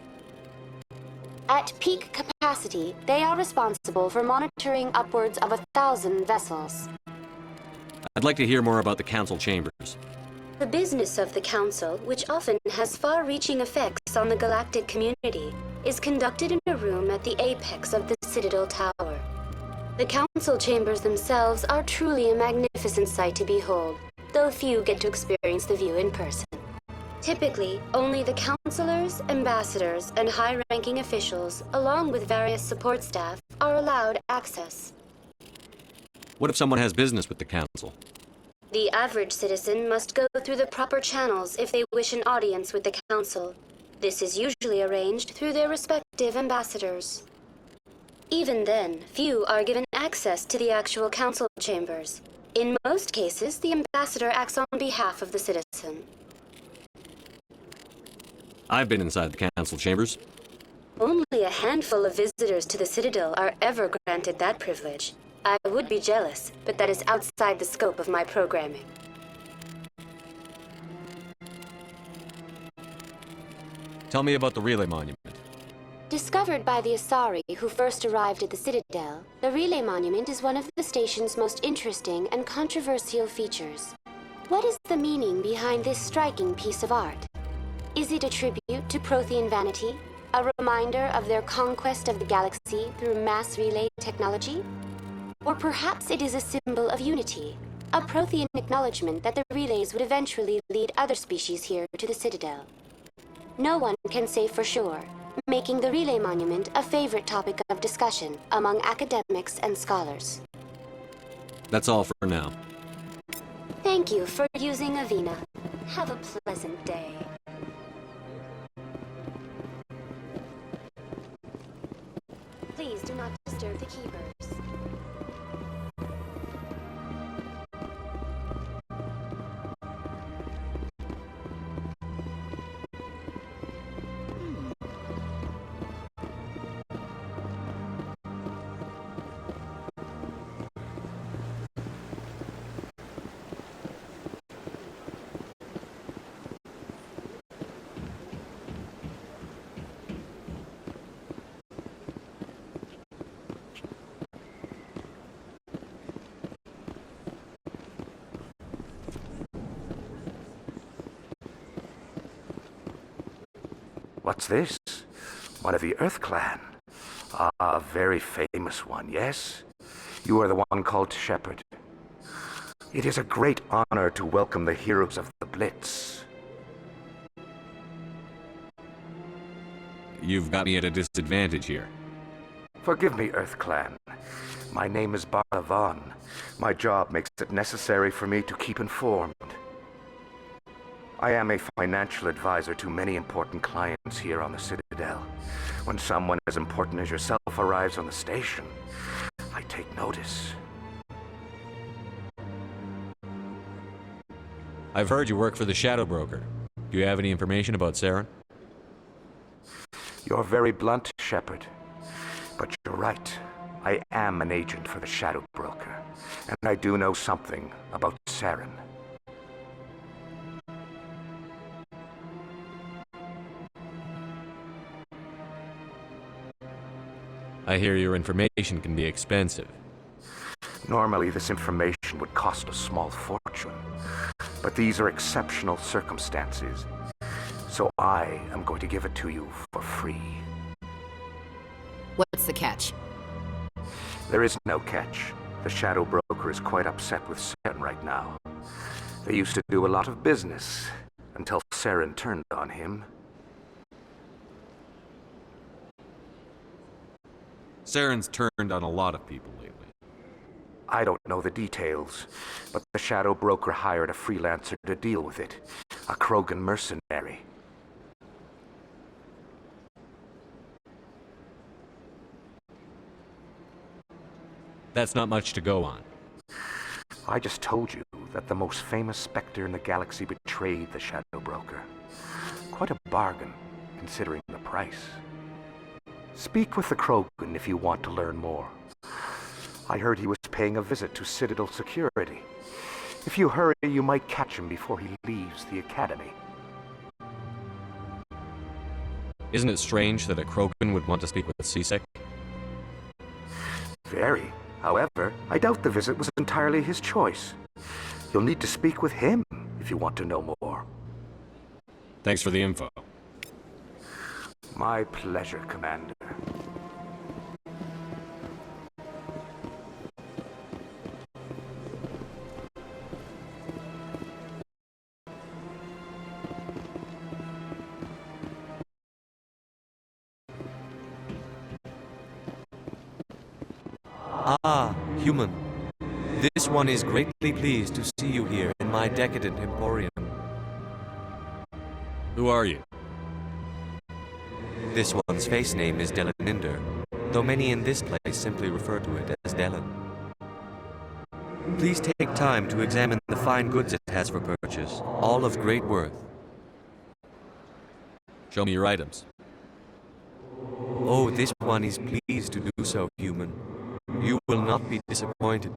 S5: At peak capacity, they are responsible for monitoring upwards of 1,000 vessels.
S3: I'd like to hear more about the Council chambers.
S5: The business of the Council, which often has far-reaching effects on the galactic community, is conducted in a room at the apex of the Citadel Tower. The Council chambers themselves are truly a magnificent sight to behold, though few get to experience the view in person. Typically, only the councilors, ambassadors, and high-ranking officials, along with various support staff, are allowed access.
S3: What if someone has business with the Council?
S5: The average citizen must go through the proper channels if they wish an audience with the Council. This is usually arranged through their respective ambassadors. Even then, few are given access to the actual Council chambers. In most cases, the ambassador acts on behalf of the citizen.
S3: I've been inside the Council chambers.
S5: Only a handful of visitors to the Citadel are ever granted that privilege. I would be jealous, but that is outside the scope of my programming.
S3: Tell me about the Relay Monument.
S5: Discovered by the Asari who first arrived at the Citadel, the Relay Monument is one of the station's most interesting and controversial features. What is the meaning behind this striking piece of art? Is it a tribute to Prothean vanity? A reminder of their conquest of the galaxy through mass relay technology? Or perhaps it is a symbol of unity, a Prothean acknowledgement that the relays would eventually lead other species here to the Citadel. No one can say for sure, making the Relay Monument a favorite topic of discussion among academics and scholars.
S3: That's all for now.
S5: Thank you for using Avina. Have a pleasant day. Please do not disturb the Keepers.
S21: What's this? One of the Earth Clan. A very famous one, yes? You are the one called Shepard. It is a great honor to welcome the heroes of the Blitz.
S3: You've got me at a disadvantage here.
S21: Forgive me, Earth Clan. My name is Barla Vaughn. My job makes it necessary for me to keep informed. I am a financial advisor to many important clients here on the Citadel. When someone as important as yourself arrives on the station, I take notice.
S3: I've heard you work for the Shadow Broker. Do you have any information about Saren?
S21: You're very blunt, Shepard. But you're right. I am an agent for the Shadow Broker, and I do know something about Saren.
S3: I hear your information can be expensive.
S21: Normally, this information would cost a small fortune. But these are exceptional circumstances. So I am going to give it to you for free.
S1: What's the catch?
S21: There is no catch. The Shadow Broker is quite upset with Saren right now. They used to do a lot of business, until Saren turned on him.
S3: Saren's turned on a lot of people lately.
S21: I don't know the details, but the Shadow Broker hired a freelancer to deal with it. A Krogan mercenary.
S3: That's not much to go on.
S21: I just told you that the most famous Spectre in the galaxy betrayed the Shadow Broker. Quite a bargain, considering the price. Speak with the Krogan if you want to learn more. I heard he was paying a visit to Citadel security. If you hurry, you might catch him before he leaves the Academy.
S3: Isn't it strange that a Krogan would want to speak with C-Sec?
S21: Very. However, I doubt the visit was entirely his choice. You'll need to speak with him if you want to know more.
S3: Thanks for the info.
S21: My pleasure, Commander.
S3: Ah, human. This one is greatly pleased to see you here in my decadent emporium. Who are you? This one's face name is Delaninder, though many in this place simply refer to it as Delan. Please take time to examine the fine goods it has for purchase, all of great worth. Show me your items. Oh, this one is pleased to do so, human. You will not be disappointed.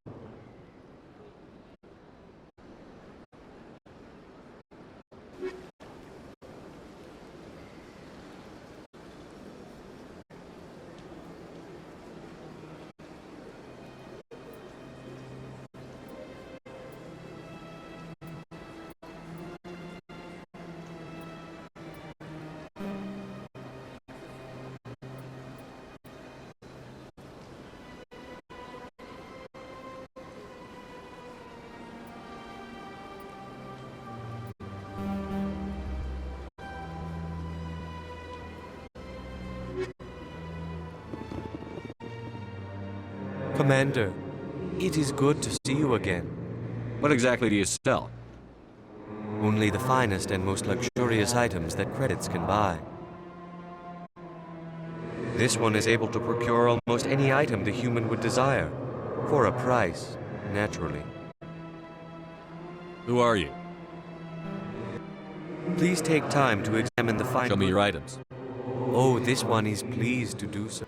S3: Commander, it is good to see you again. What exactly do you sell? Only the finest and most luxurious items that credits can buy. This one is able to procure almost any item the human would desire, for a price, naturally. Who are you? Please take time to examine the fine... Show me your items. Oh, this one is pleased to do so.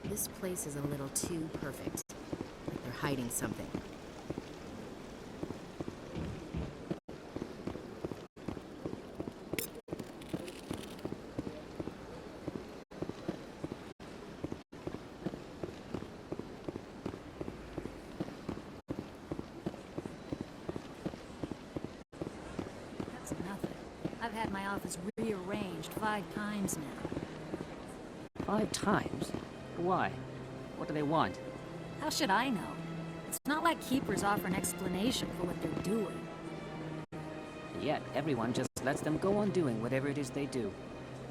S1: This place is a little too perfect. Like they're hiding something.
S13: That's nothing. I've had my office rearranged 5 times now.
S9: 5 times? Why? What do they want?
S13: How should I know? It's not like Keepers offer an explanation for what they're doing.
S9: And yet, everyone just lets them go on doing whatever it is they do.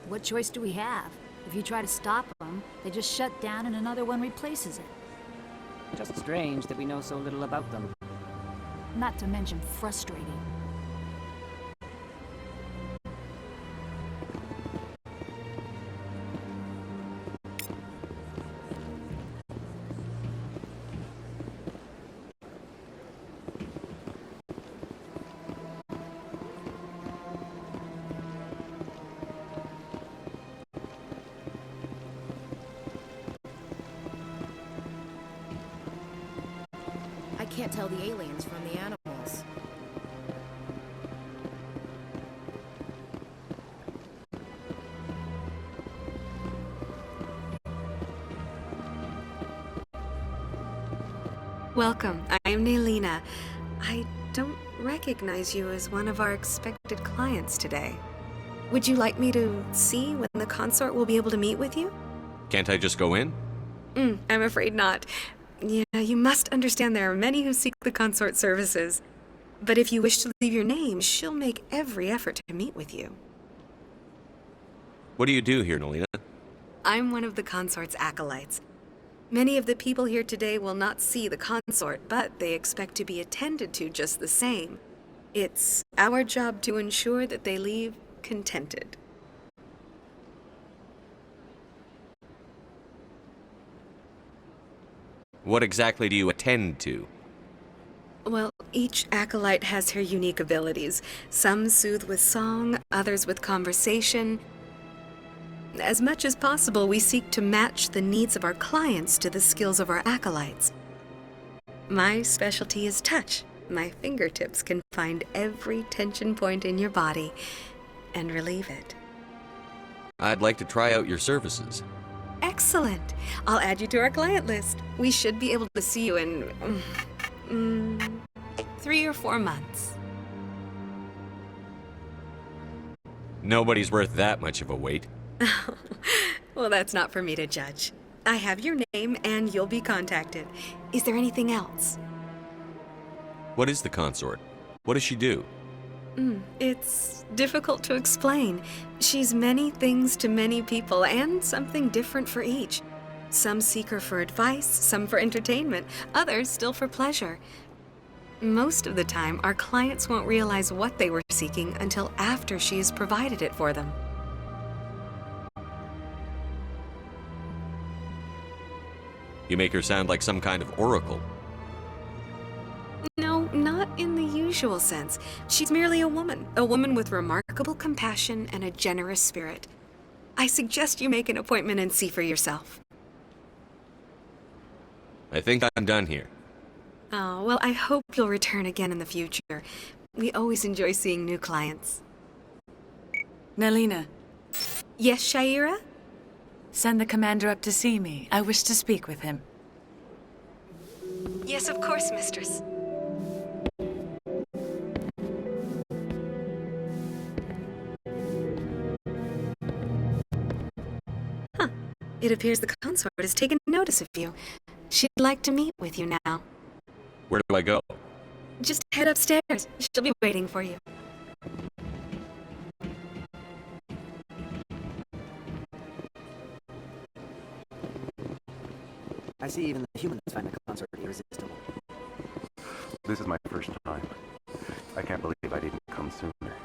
S13: What choice do we have? If you try to stop them, they just shut down and another one replaces it.
S9: Just strange that we know so little about them.
S13: Not to mention frustrating.
S1: I can't tell the aliens from the animals.
S22: Welcome. I am Naelina. I don't recognize you as one of our expected clients today. Would you like me to see when the consort will be able to meet with you?
S3: Can't I just go in?
S22: I'm afraid not. Yeah, you must understand there are many who seek the consort services. But if you wish to leave your name, she'll make every effort to meet with you.
S3: What do you do here, Nelina?
S22: I'm one of the consort's acolytes. Many of the people here today will not see the consort, but they expect to be attended to just the same. It's our job to ensure that they leave contented.
S3: What exactly do you attend to?
S22: Well, each acolyte has her unique abilities. Some soothe with song, others with conversation. As much as possible, we seek to match the needs of our clients to the skills of our acolytes. My specialty is touch. My fingertips can find every tension point in your body and relieve it.
S3: I'd like to try out your services.
S22: Excellent. I'll add you to our client list. We should be able to see you in 3 or 4 months.
S3: Nobody's worth that much of a wait.
S22: Well, that's not for me to judge. I have your name and you'll be contacted. Is there anything else?
S3: What is the consort? What does she do?
S22: It's difficult to explain. She's many things to many people and something different for each. Some seek her for advice, some for entertainment, others still for pleasure. Most of the time, our clients won't realize what they were seeking until after she has provided it for them.
S3: You make her sound like some kind of oracle.
S22: No, not in the usual sense. She's merely a woman with remarkable compassion and a generous spirit. I suggest you make an appointment and see for yourself.
S3: I think I'm done here.
S22: Oh, well, I hope you'll return again in the future. We always enjoy seeing new clients.
S14: Nelina.
S22: Yes, Shaira?
S14: Send the commander up to see me. I wish to speak with him.
S22: Yes, of course, mistress. It appears the consort has taken notice of you. She'd like to meet with you now.
S3: Where do I go?
S22: Just head upstairs. She'll be waiting for you.
S15: I see even the humans find the consort irresistible.
S21: This is my first time. I can't believe I didn't come sooner.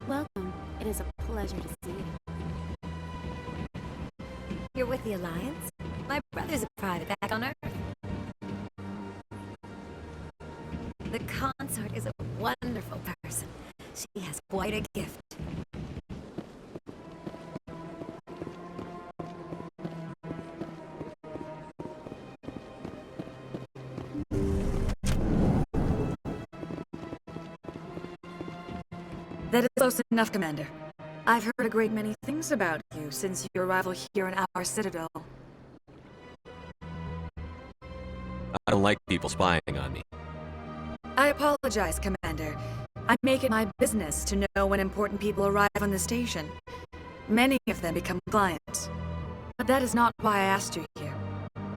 S1: Welcome. It is a pleasure to see you.
S13: You're with the Alliance? My brother's a private back on Earth. The consort is a wonderful person. She has quite a gift.
S14: That is close enough, Commander. I've heard a great many things about you since your arrival here in our citadel.
S3: I don't like people spying on me.
S14: I apologize, Commander. I make it my business to know when important people arrive on the station. Many of them become clients. But that is not why I asked you here.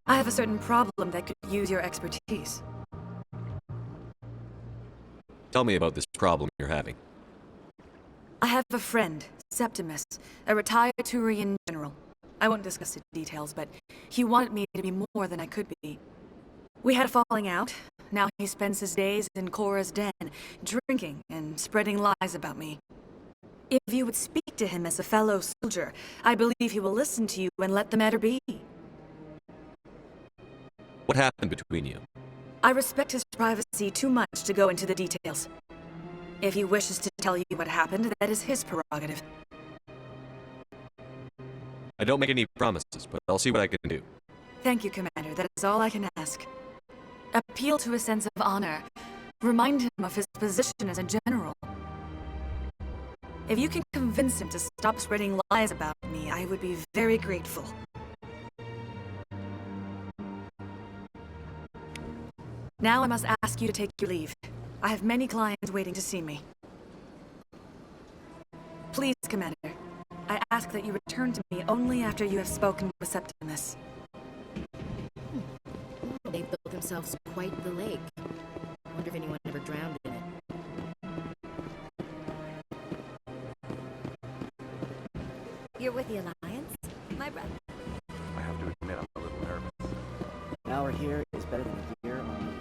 S14: I have a certain problem that could use your expertise.
S3: Tell me about this problem you're having.
S14: I have a friend, Septimus, a retired Turian general. I won't discuss the details, but he wanted me to be more than I could be. We had a falling out. Now he spends his days in Korra's den, drinking and spreading lies about me. If you would speak to him as a fellow soldier, I believe he will listen to you and let the matter be.
S3: What happened between you?
S14: I respect his privacy too much to go into the details. If he wishes to tell you what happened, that is his prerogative.
S3: I don't make any promises, but I'll see what I can do.
S14: Thank you, Commander. That is all I can ask. Appeal to a sense of honor. Remind him of his position as a general. If you can convince him to stop spreading lies about me, I would be very grateful. Now I must ask you to take your leave. I have many clients waiting to see me. Please, Commander. I ask that you return to me only after you have spoken with Septimus.
S1: They've built themselves quite the lake. Wonder if anyone ever drowned in it.
S20: You're with the Alliance, my brother.
S21: I have to admit, I'm a little nervous.
S15: An hour here is better than a year on leave.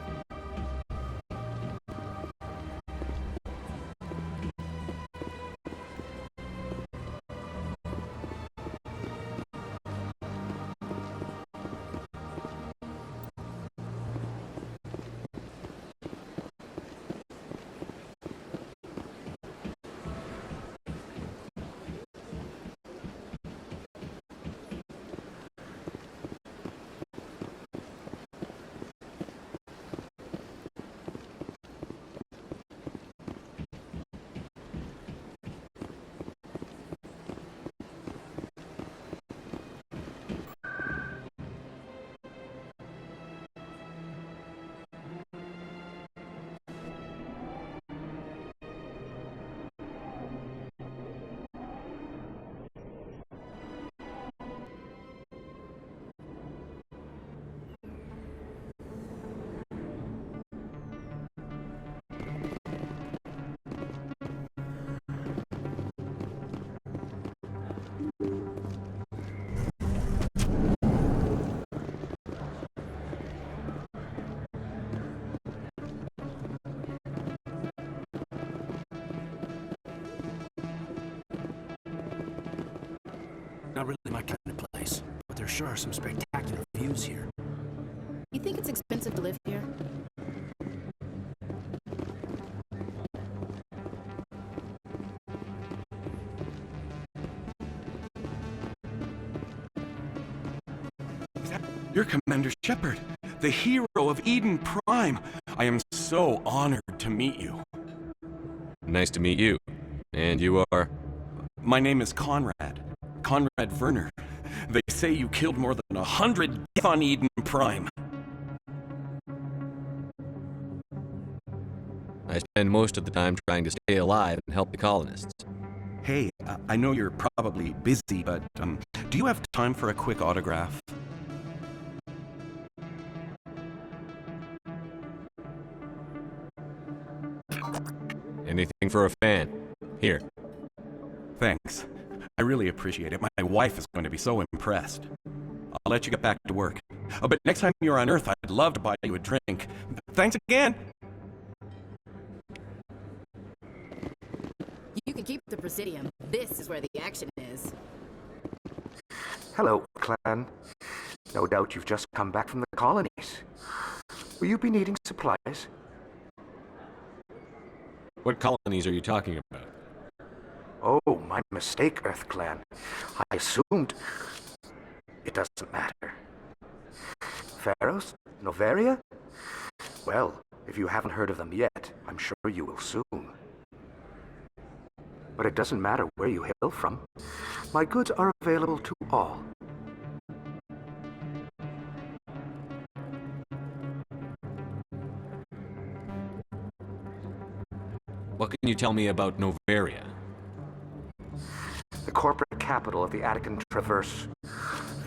S18: Not really my kind of place, but there sure are some spectacular views here.
S1: You think it's expensive to live here?
S19: You're Commander Shepard, the hero of Eden Prime. I am so honored to meet you.
S3: Nice to meet you. And you are?
S19: My name is Conrad. Conrad Werner. They say you killed more than 100 Geth on Eden Prime.
S3: I spend most of the time trying to stay alive and help the colonists.
S19: Hey, I know you're probably busy, but do you have time for a quick autograph?
S3: Anything for a fan. Here.
S19: Thanks. I really appreciate it. My wife is going to be so impressed. I'll let you get back to work. But next time you're on Earth, I'd love to buy you a drink. Thanks again!
S1: You can keep the Presidium. This is where the action is.
S21: Hello, clan. No doubt you've just come back from the colonies. Will you be needing supplies?
S3: What colonies are you talking about?
S21: Oh, my mistake, Earth Clan. I assumed... It doesn't matter. Pharaohs? Noveria? Well, if you haven't heard of them yet, I'm sure you will soon. But it doesn't matter where you hail from. My goods are available to all.
S3: What can you tell me about Noveria?
S21: The corporate capital of the Attican Traverse.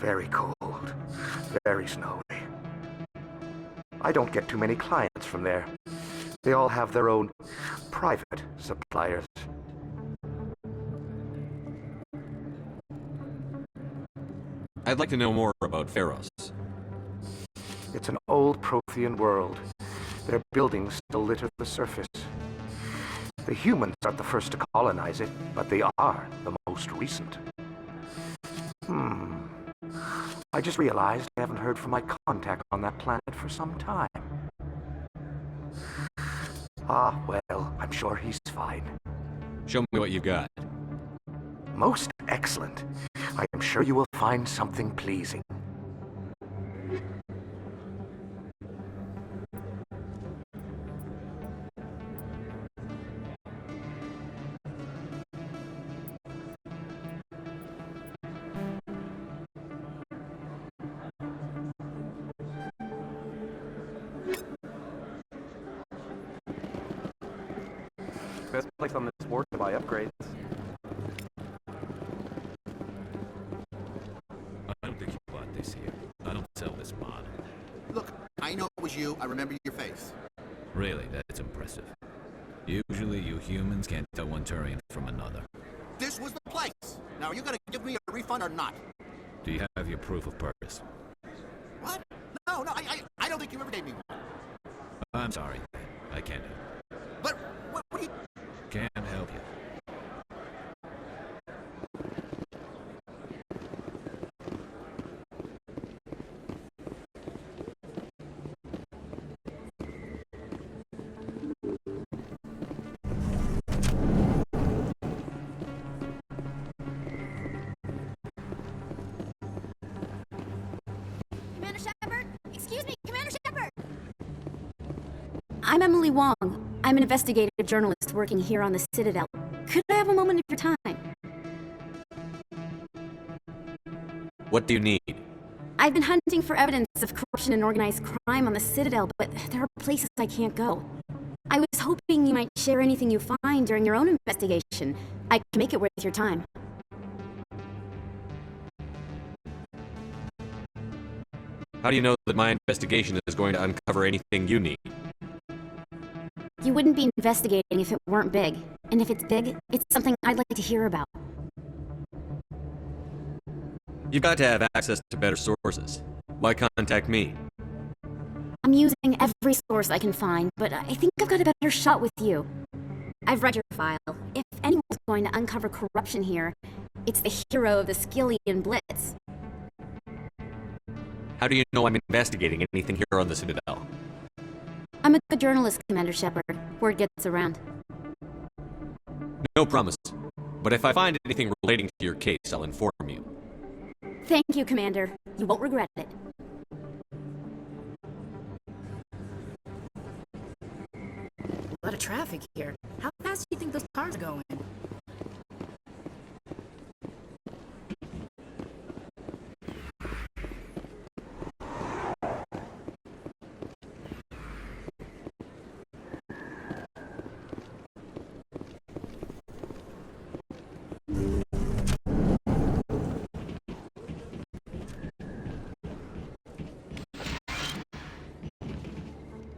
S21: Very cold. Very snowy. I don't get too many clients from there. They all have their own private suppliers.
S3: I'd like to know more about Pharos.
S21: It's an old Prothean world. Their buildings still litter the surface. The humans aren't the first to colonize it, but they are the most recent. I just realized I haven't heard from my contact on that planet for some time. Ah, well, I'm sure he's fine.
S3: Show me what you've got.
S21: Most excellent. I am sure you will find something pleasing.
S15: Best place on this world to buy upgrades.
S10: spot him.
S11: Look, I know it was you. I remember your face.
S10: Really, that's impressive. Usually you humans can't tell one Turian from another.
S11: This was the place. Now, are you gonna give me a refund or not?
S10: Do you have your proof of purchase?
S11: What? No, I don't think you ever gave me one.
S10: I'm sorry. I can't help.
S11: But, what do you...
S10: Can't help you.
S20: Commander Shepard? Excuse me, Commander Shepard! I'm Emily Wong. I'm an investigative journalist working here on the Citadel. Could I have a moment of your time?
S3: What do you need?
S20: I've been hunting for evidence of corruption and organized crime on the Citadel, but there are places I can't go. I was hoping you might share anything you find during your own investigation. I can make it worth your time.
S3: How do you know that my investigation is going to uncover anything you need?
S20: You wouldn't be investigating if it weren't big. And if it's big, it's something I'd like to hear about.
S3: You've got to have access to better sources. Why contact me?
S20: I'm using every source I can find, but I think I've got a better shot with you. I've read your file. If anyone's going to uncover corruption here, it's the hero of the Skillian Blitz.
S3: How do you know I'm investigating anything here on the Citadel?
S20: I'm a good journalist, Commander Shepard. Word gets around.
S3: No promise. But if I find anything relating to your case, I'll inform you.
S20: Thank you, Commander. You won't regret it.
S1: A lot of traffic here. How fast do you think those cars are going?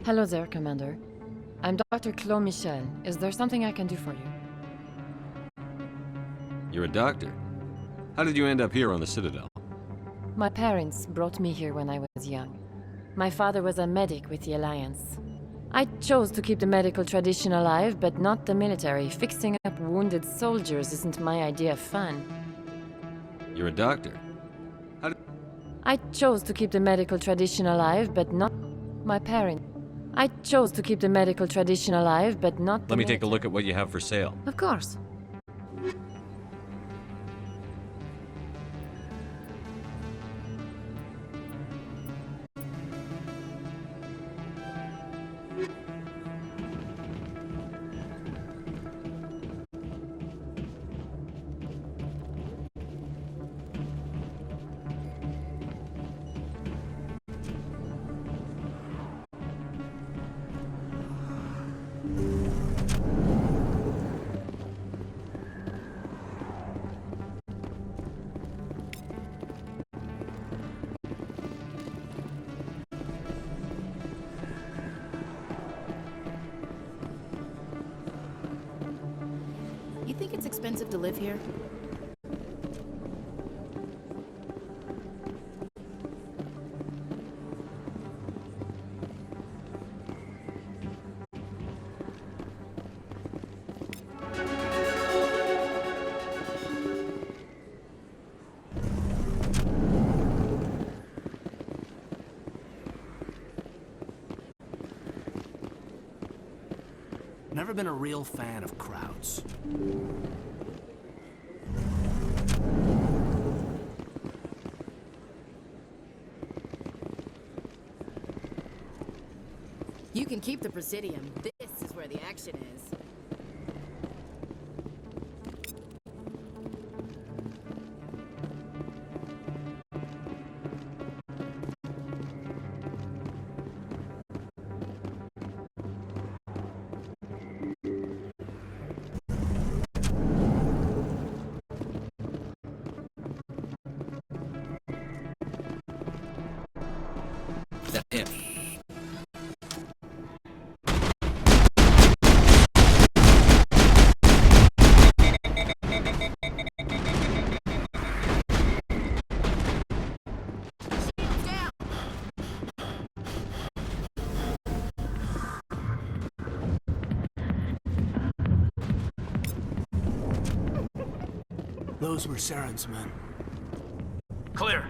S23: Hello there, Commander. I'm Dr. Claude Michel. Is there something I can do for you?
S3: You're a doctor. How did you end up here on the Citadel?
S23: My parents brought me here when I was young. My father was a medic with the Alliance. I chose to keep the medical tradition alive, but not the military. Fixing up wounded soldiers isn't my idea of fun.
S3: You're a doctor.
S23: I chose to keep the medical tradition alive, but not my parents. I chose to keep the medical tradition alive, but not the
S3: Let me take a look at what you have for sale.
S23: Of course.
S1: You think it's expensive to live here?
S18: Never been a real fan of crowds.
S1: You can keep the Presidium. This is where the action is.
S18: That him. Those were Saren's men.
S4: Clear.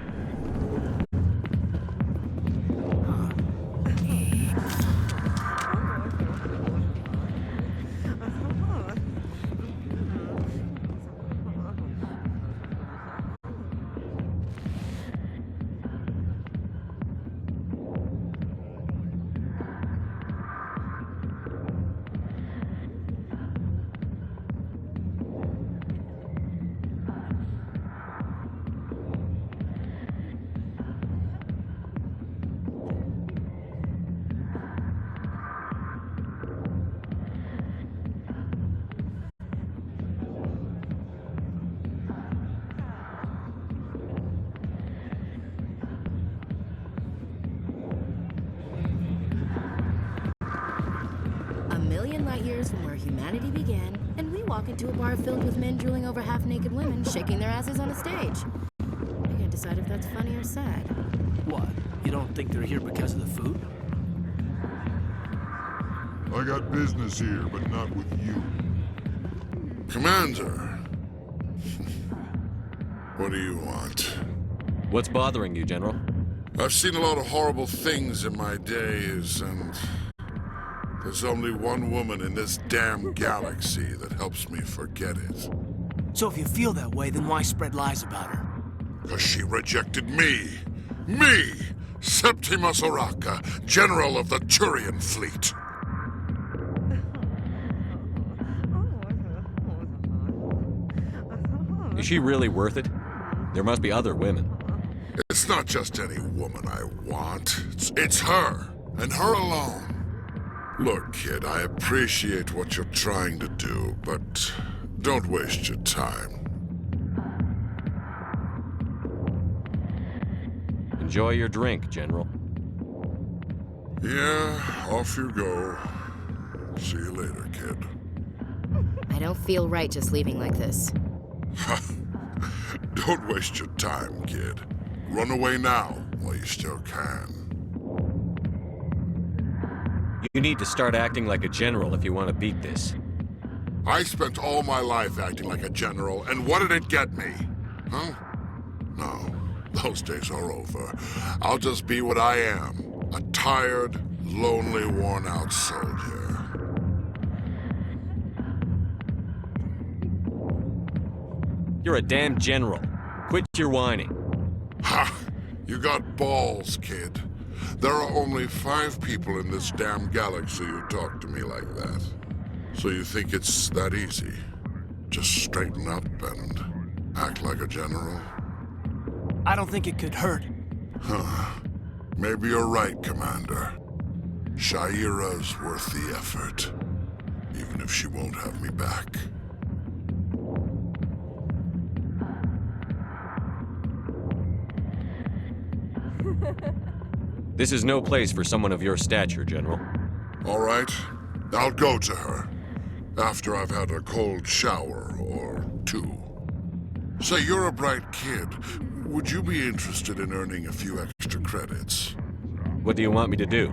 S1: Light years from where humanity began, and we walk into a bar filled with men drooling over half-naked women shaking their asses on a stage. I can't decide if that's funny or sad.
S18: What? You don't think they're here because of the food?
S7: I got business here, but not with you. Commander! What do you want?
S3: What's bothering you, General?
S7: I've seen a lot of horrible things in my days, and there's only one woman in this damn galaxy that helps me forget it.
S18: So if you feel that way, then why spread lies about her?
S7: Because she rejected me! Me! Septimus Oraka, General of the Turian Fleet!
S3: Is she really worth it? There must be other women.
S7: It's not just any woman I want. It's her, and her alone. Look, kid, I appreciate what you're trying to do, but don't waste your time.
S3: Enjoy your drink, General.
S7: Yeah, off you go. See you later, kid.
S1: I don't feel right just leaving like this.
S7: Don't waste your time, kid. Run away now, while you still can.
S3: You need to start acting like a general if you want to beat this.
S7: I spent all my life acting like a general, and what did it get me? Huh? No, those days are over. I'll just be what I am. A tired, lonely, worn-out soldier.
S3: You're a damn general. Quit your whining.
S7: Ha! You got balls, kid. There are only 5 people in this damn galaxy who talk to me like that. So you think it's that easy? Just straighten up and act like a general?
S18: I don't think it could hurt.
S7: Huh. Maybe you're right, Commander. Sha'ira's worth the effort. Even if she won't have me back.
S3: This is no place for someone of your stature, General.
S7: All right. I'll go to her. After I've had a cold shower or 2. Say, you're a bright kid. Would you be interested in earning a few extra credits?
S3: What do you want me to do?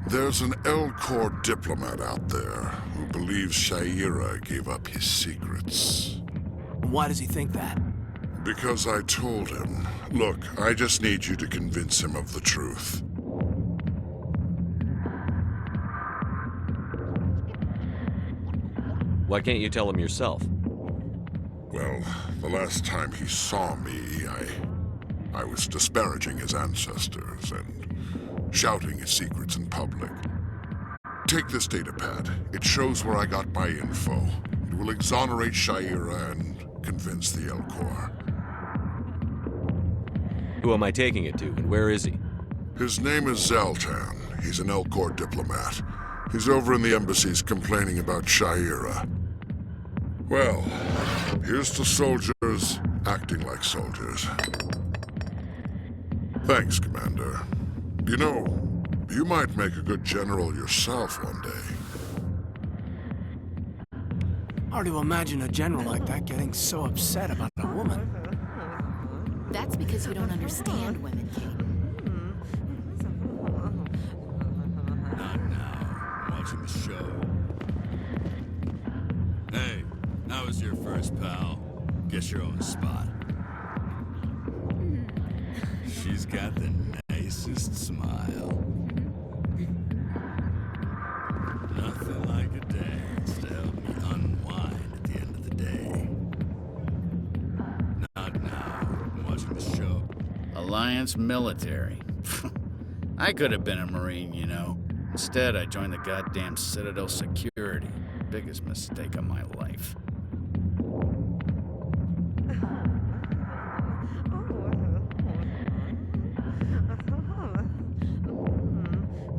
S7: There's an Elcor diplomat out there who believes Sha'ira gave up his secrets.
S18: Why does he think that?
S7: Because I told him. Look, I just need you to convince him of the truth.
S3: Why can't you tell him yourself?
S7: Well, the last time he saw me, I was disparaging his ancestors and shouting his secrets in public. Take this datapad. It shows where I got my info. It will exonerate Sha'ira and convince the Elcor.
S3: Who am I taking it to, and where is he?
S7: His name is Zaltan. He's an Elcor diplomat. He's over in the embassies complaining about Sha'ira. Well, here's to soldiers acting like soldiers. Thanks, Commander.
S2: You know, you might make a good general yourself one day.
S18: Hard to imagine a general like that getting so upset about a woman.
S1: That's because you don't understand women, Kate.
S16: Not now. I'm watching the show. Hey, how was your first, pal? Guess your own spot. She's got the nicest smile. Nothing like a dance to help me unwind at the end of the day. Not now. I'm watching the show.
S17: Alliance military. I could have been a Marine, you know. Instead, I joined the goddamn Citadel security. Biggest mistake of my life.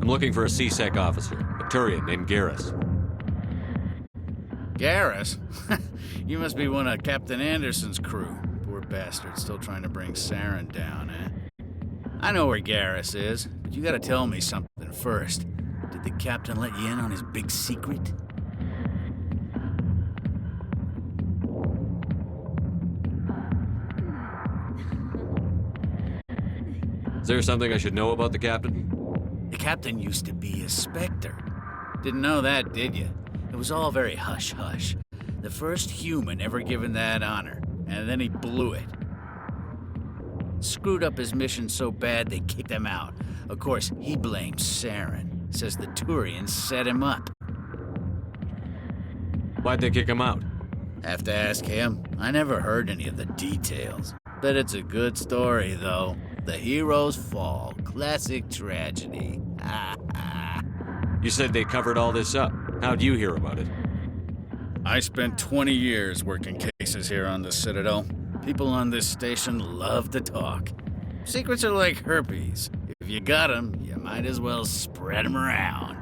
S3: I'm looking for a C-Sec officer, a Turian named Garrus.
S17: Garrus? You must be one of Captain Anderson's crew. Poor bastard, still trying to bring Saren down, eh? I know where Garrus is, but you gotta tell me something first. Did the captain let you in on his big secret?
S3: Is there something I should know about the captain?
S17: The captain used to be a Spectre. Didn't know that, did you? It was all very hush-hush. The first human ever given that honor, and then he blew it. Screwed up his mission so bad they kicked him out. Of course, he blames Saren. Says the Turians set him up.
S3: Why'd they kick him out?
S17: Have to ask him. I never heard any of the details. Bet it's a good story, though. The heroes fall. Classic tragedy.
S3: You said they covered all this up. How'd you hear about it?
S17: I spent 20 years working cases here on the Citadel. People on this station love to talk. Secrets are like herpes. If you got them, you might as well spread them around.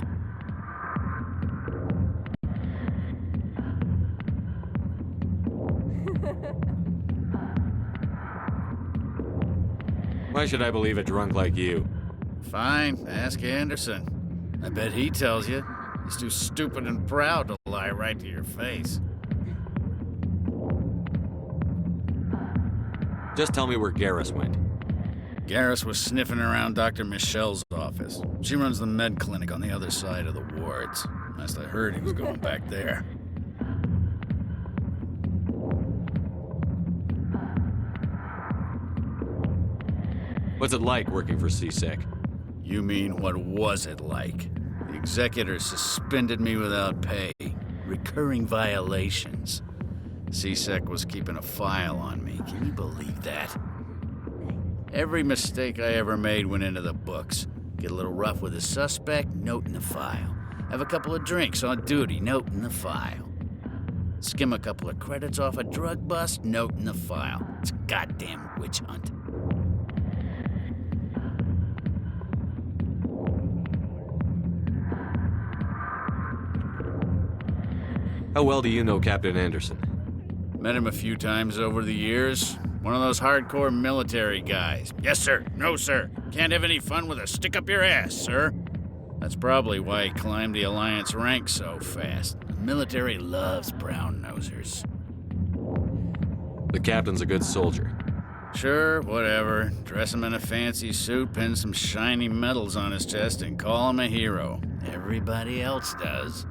S3: Why should I believe a drunk like you?
S17: Fine, ask Anderson. I bet he tells you. He's too stupid and proud to lie right to your face.
S3: Just tell me where Garrus went.
S17: Garrus was sniffing around Dr. Michelle's office. She runs the med clinic on the other side of the wards. Last I heard, he was going back there.
S3: What's it like working for C-Sec?
S17: You mean, what was it like? The executors suspended me without pay. Recurring violations. C-Sec was keeping a file on me. Can you believe that? Every mistake I ever made went into the books. Get a little rough with a suspect, note in the file. Have a couple of drinks on duty, note in the file. Skim a couple of credits off a drug bust, note in the file. It's a goddamn witch hunt.
S3: How well do you know Captain Anderson?
S17: Met him a few times over the years. One of those hardcore military guys. Yes, sir. No, sir. Can't have any fun with a stick up your ass, sir. That's probably why he climbed the Alliance ranks so fast. The military loves brown-nosers.
S3: The captain's a good soldier.
S17: Sure, whatever. Dress him in a fancy suit, pin some shiny medals on his chest, and call him a hero. Everybody else does.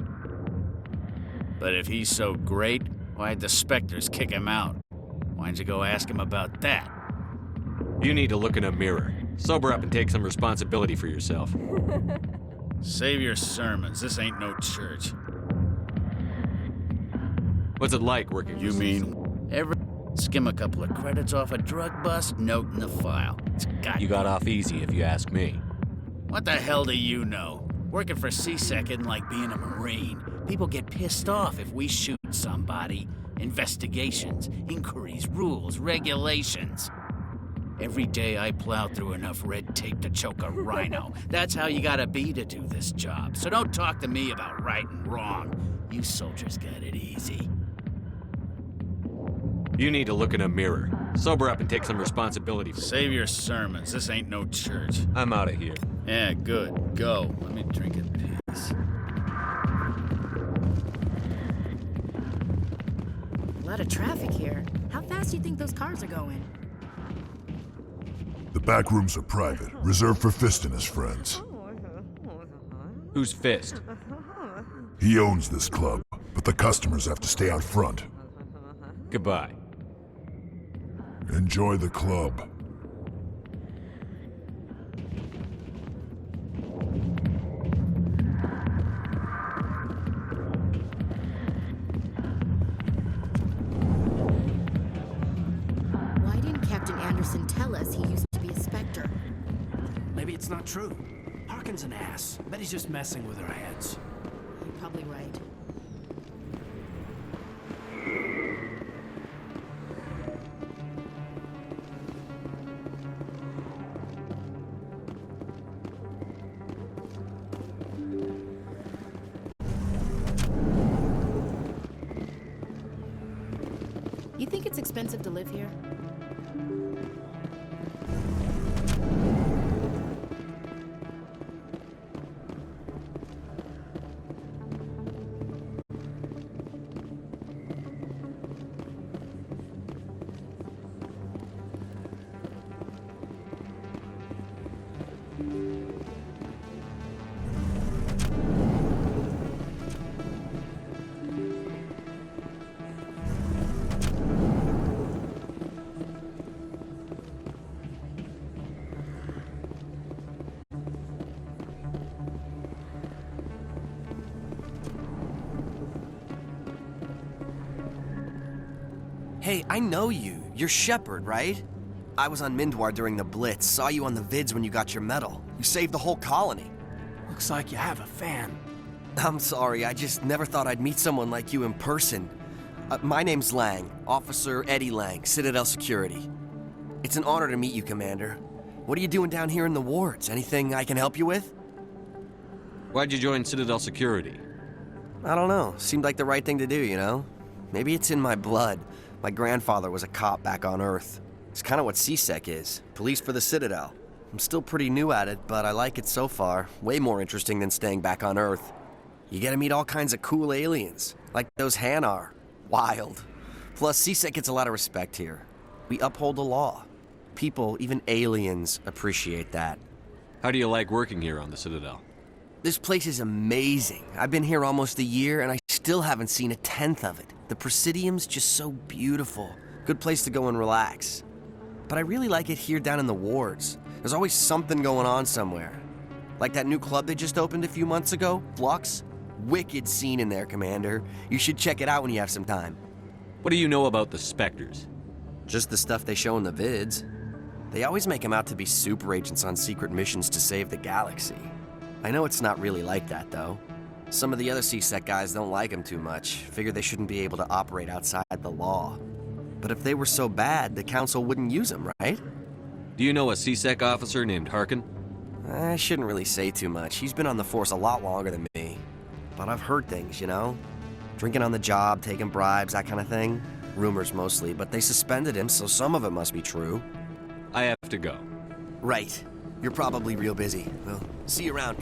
S17: But if he's so great, why'd the Spectres kick him out? Why'd you go ask him about that?
S3: You need to look in a mirror. Sober up and take some responsibility for yourself.
S17: Save your sermons. This ain't no church.
S3: What's it like working for
S17: C-Sec? Skim a couple of credits off a drug bust, note in the file.
S3: You got off easy, if you ask me.
S17: What the hell do you know? Working for C-Sec isn't like being a Marine. People get pissed off if we shoot somebody. Investigations, inquiries, rules, regulations. Every day I plow through enough red tape to choke a rhino. That's how you gotta be to do this job. So don't talk to me about right and wrong. You soldiers got it easy.
S3: You need to look in a mirror. Sober up and take some responsibility.
S17: Save your sermons. This ain't no church.
S3: I'm out of here.
S17: Yeah, good. Go. Let me drink in peace.
S1: A lot of traffic here. How fast do you think those cars are going?
S2: The back rooms are private, reserved for Fist and his friends.
S3: Who's Fist?
S2: He owns this club, but the customers have to stay out front.
S3: Goodbye.
S2: Enjoy the club.
S1: Why didn't Captain Anderson tell us he used to be a Spectre?
S18: Maybe it's not true. Harkin's an ass. Bet he's just messing with our heads.
S1: You're probably right. You think it's expensive to live here?
S6: Hey, I know you. You're Shepard, right? I was on Mindwar during the Blitz. Saw you on the vids when you got your medal. You saved the whole colony.
S18: Looks like you have a fan.
S6: I'm sorry, I just never thought I'd meet someone like you in person. My name's Lang, Officer Eddie Lang, Citadel Security. It's an honor to meet you, Commander. What are you doing down here in the wards? Anything I can help you with?
S3: Why'd you join Citadel Security?
S6: I don't know. Seemed like the right thing to do, you know? Maybe it's in my blood. My grandfather was a cop back on Earth. It's kind of what CSEC is. Police for the Citadel. I'm still pretty new at it, but I like it so far. Way more interesting than staying back on Earth. You get to meet all kinds of cool aliens, like those Hanar. Wild. Plus, CSEC gets a lot of respect here. We uphold the law. People, even aliens, appreciate that.
S3: How do you like working here on the Citadel?
S6: This place is amazing. I've been here almost a year, and I still haven't seen a tenth of it. The Presidium's just so beautiful. Good place to go and relax. But I really like it here down in the wards. There's always something going on somewhere. Like that new club they just opened a few months ago, Flux. Wicked scene in there, Commander. You should check it out when you have some time.
S3: What do you know about the Spectres?
S6: Just the stuff they show in the vids. They always make them out to be super agents on secret missions to save the galaxy. I know it's not really like that, though. Some of the other CSEC guys don't like them too much, figure they shouldn't be able to operate outside the law. But if they were so bad, the Council wouldn't use them, right?
S3: Do you know a CSEC officer named Harkin?
S6: I shouldn't really say too much. He's been on the force a lot longer than me. But I've heard things, you know? Drinking on the job, taking bribes, that kind of thing. Rumors mostly, but they suspended him, so some of it must be true.
S3: I have to go.
S6: Right. You're probably real busy. Well, see you around.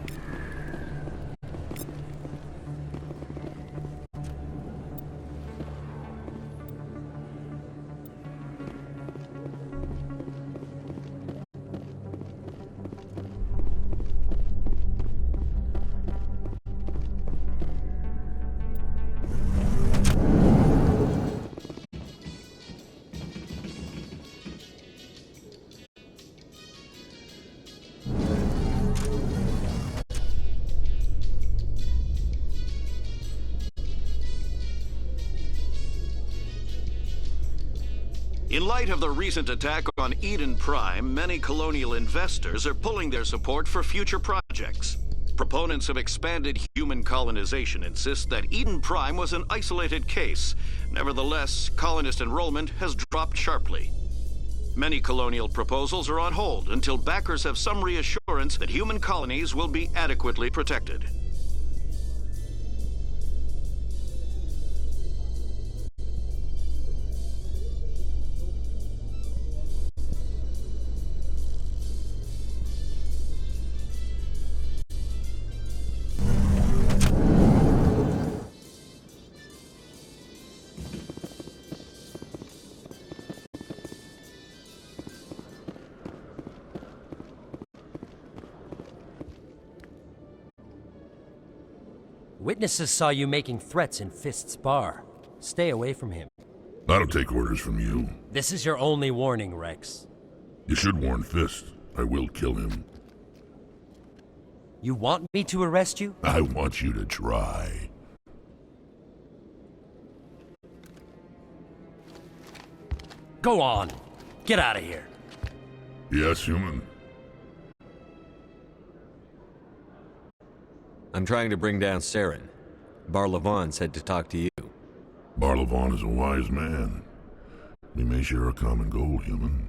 S8: In light of the recent attack on Eden Prime, many colonial investors are pulling their support for future projects. Proponents of expanded human colonization insist that Eden Prime was an isolated case. Nevertheless, colonist enrollment has dropped sharply. Many colonial proposals are on hold until backers have some reassurance that human colonies will be adequately protected.
S5: Witnesses saw you making threats in Fist's bar. Stay away from him.
S2: I don't take orders from you.
S5: This is your only warning, Rex.
S2: You should warn Fist. I will kill him.
S5: You want me to arrest you?
S2: I want you to try.
S5: Go on. Get out of here.
S2: Yes, human.
S3: I'm trying to bring down Saren. Barlavon said to talk to you.
S2: Barlavon is a wise man. We may share a common goal, human.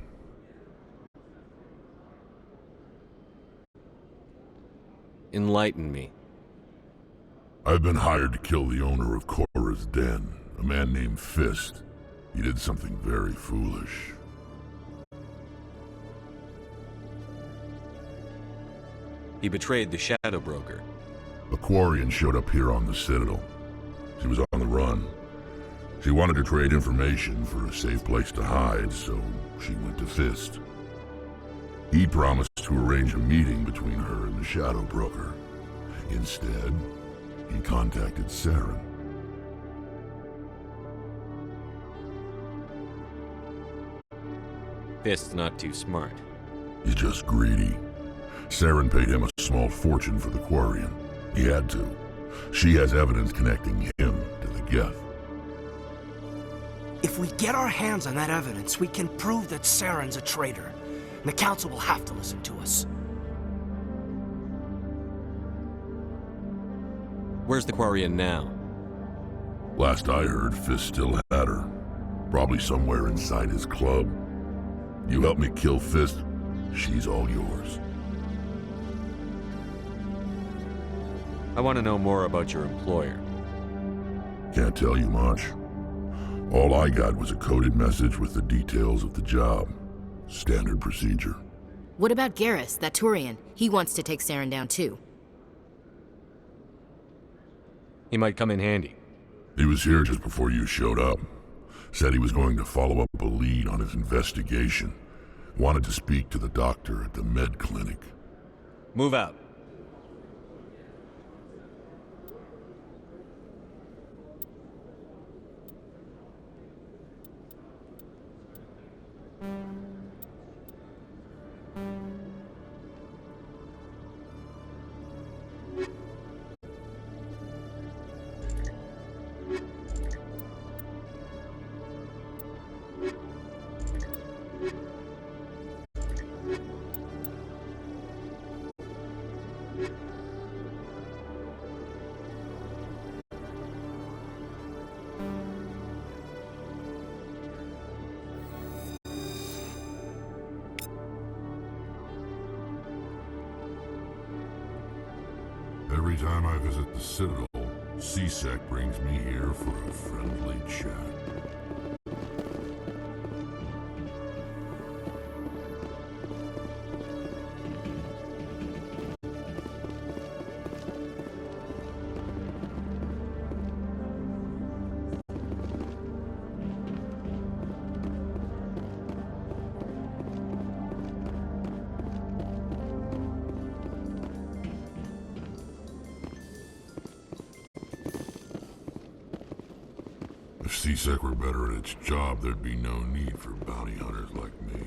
S3: Enlighten me.
S2: I've been hired to kill the owner of Cora's Den, a man named Fist. He did something very foolish.
S3: He betrayed the Shadow Broker.
S2: A Quarian showed up here on the Citadel. She was on the run. She wanted to trade information for a safe place to hide, so she went to Fist. He promised to arrange a meeting between her and the Shadow Broker. Instead, he contacted Saren.
S3: Fist's not too smart.
S2: He's just greedy. Saren paid him a small fortune for the Quarian. He had to. She has evidence connecting him to the Geth.
S18: If we get our hands on that evidence, we can prove that Saren's a traitor. And the Council will have to listen to us.
S3: Where's the Quarian now?
S2: Last I heard, Fist still had her. Probably somewhere inside his club. You help me kill Fist, she's all yours.
S3: I want to know more about your employer.
S2: Can't tell you much. All I got was a coded message with the details of the job. Standard procedure.
S1: What about Garrus, that Turian? He wants to take Saren down too.
S3: He might come in handy.
S2: He was here just before you showed up. Said he was going to follow up a lead on his investigation. Wanted to speak to the doctor at the med clinic.
S3: Move out.
S2: Every time I visit the Citadel, C-Sec brings me here for a friendly chat. If C-Sec were better at its job, there'd be no need for bounty hunters like me.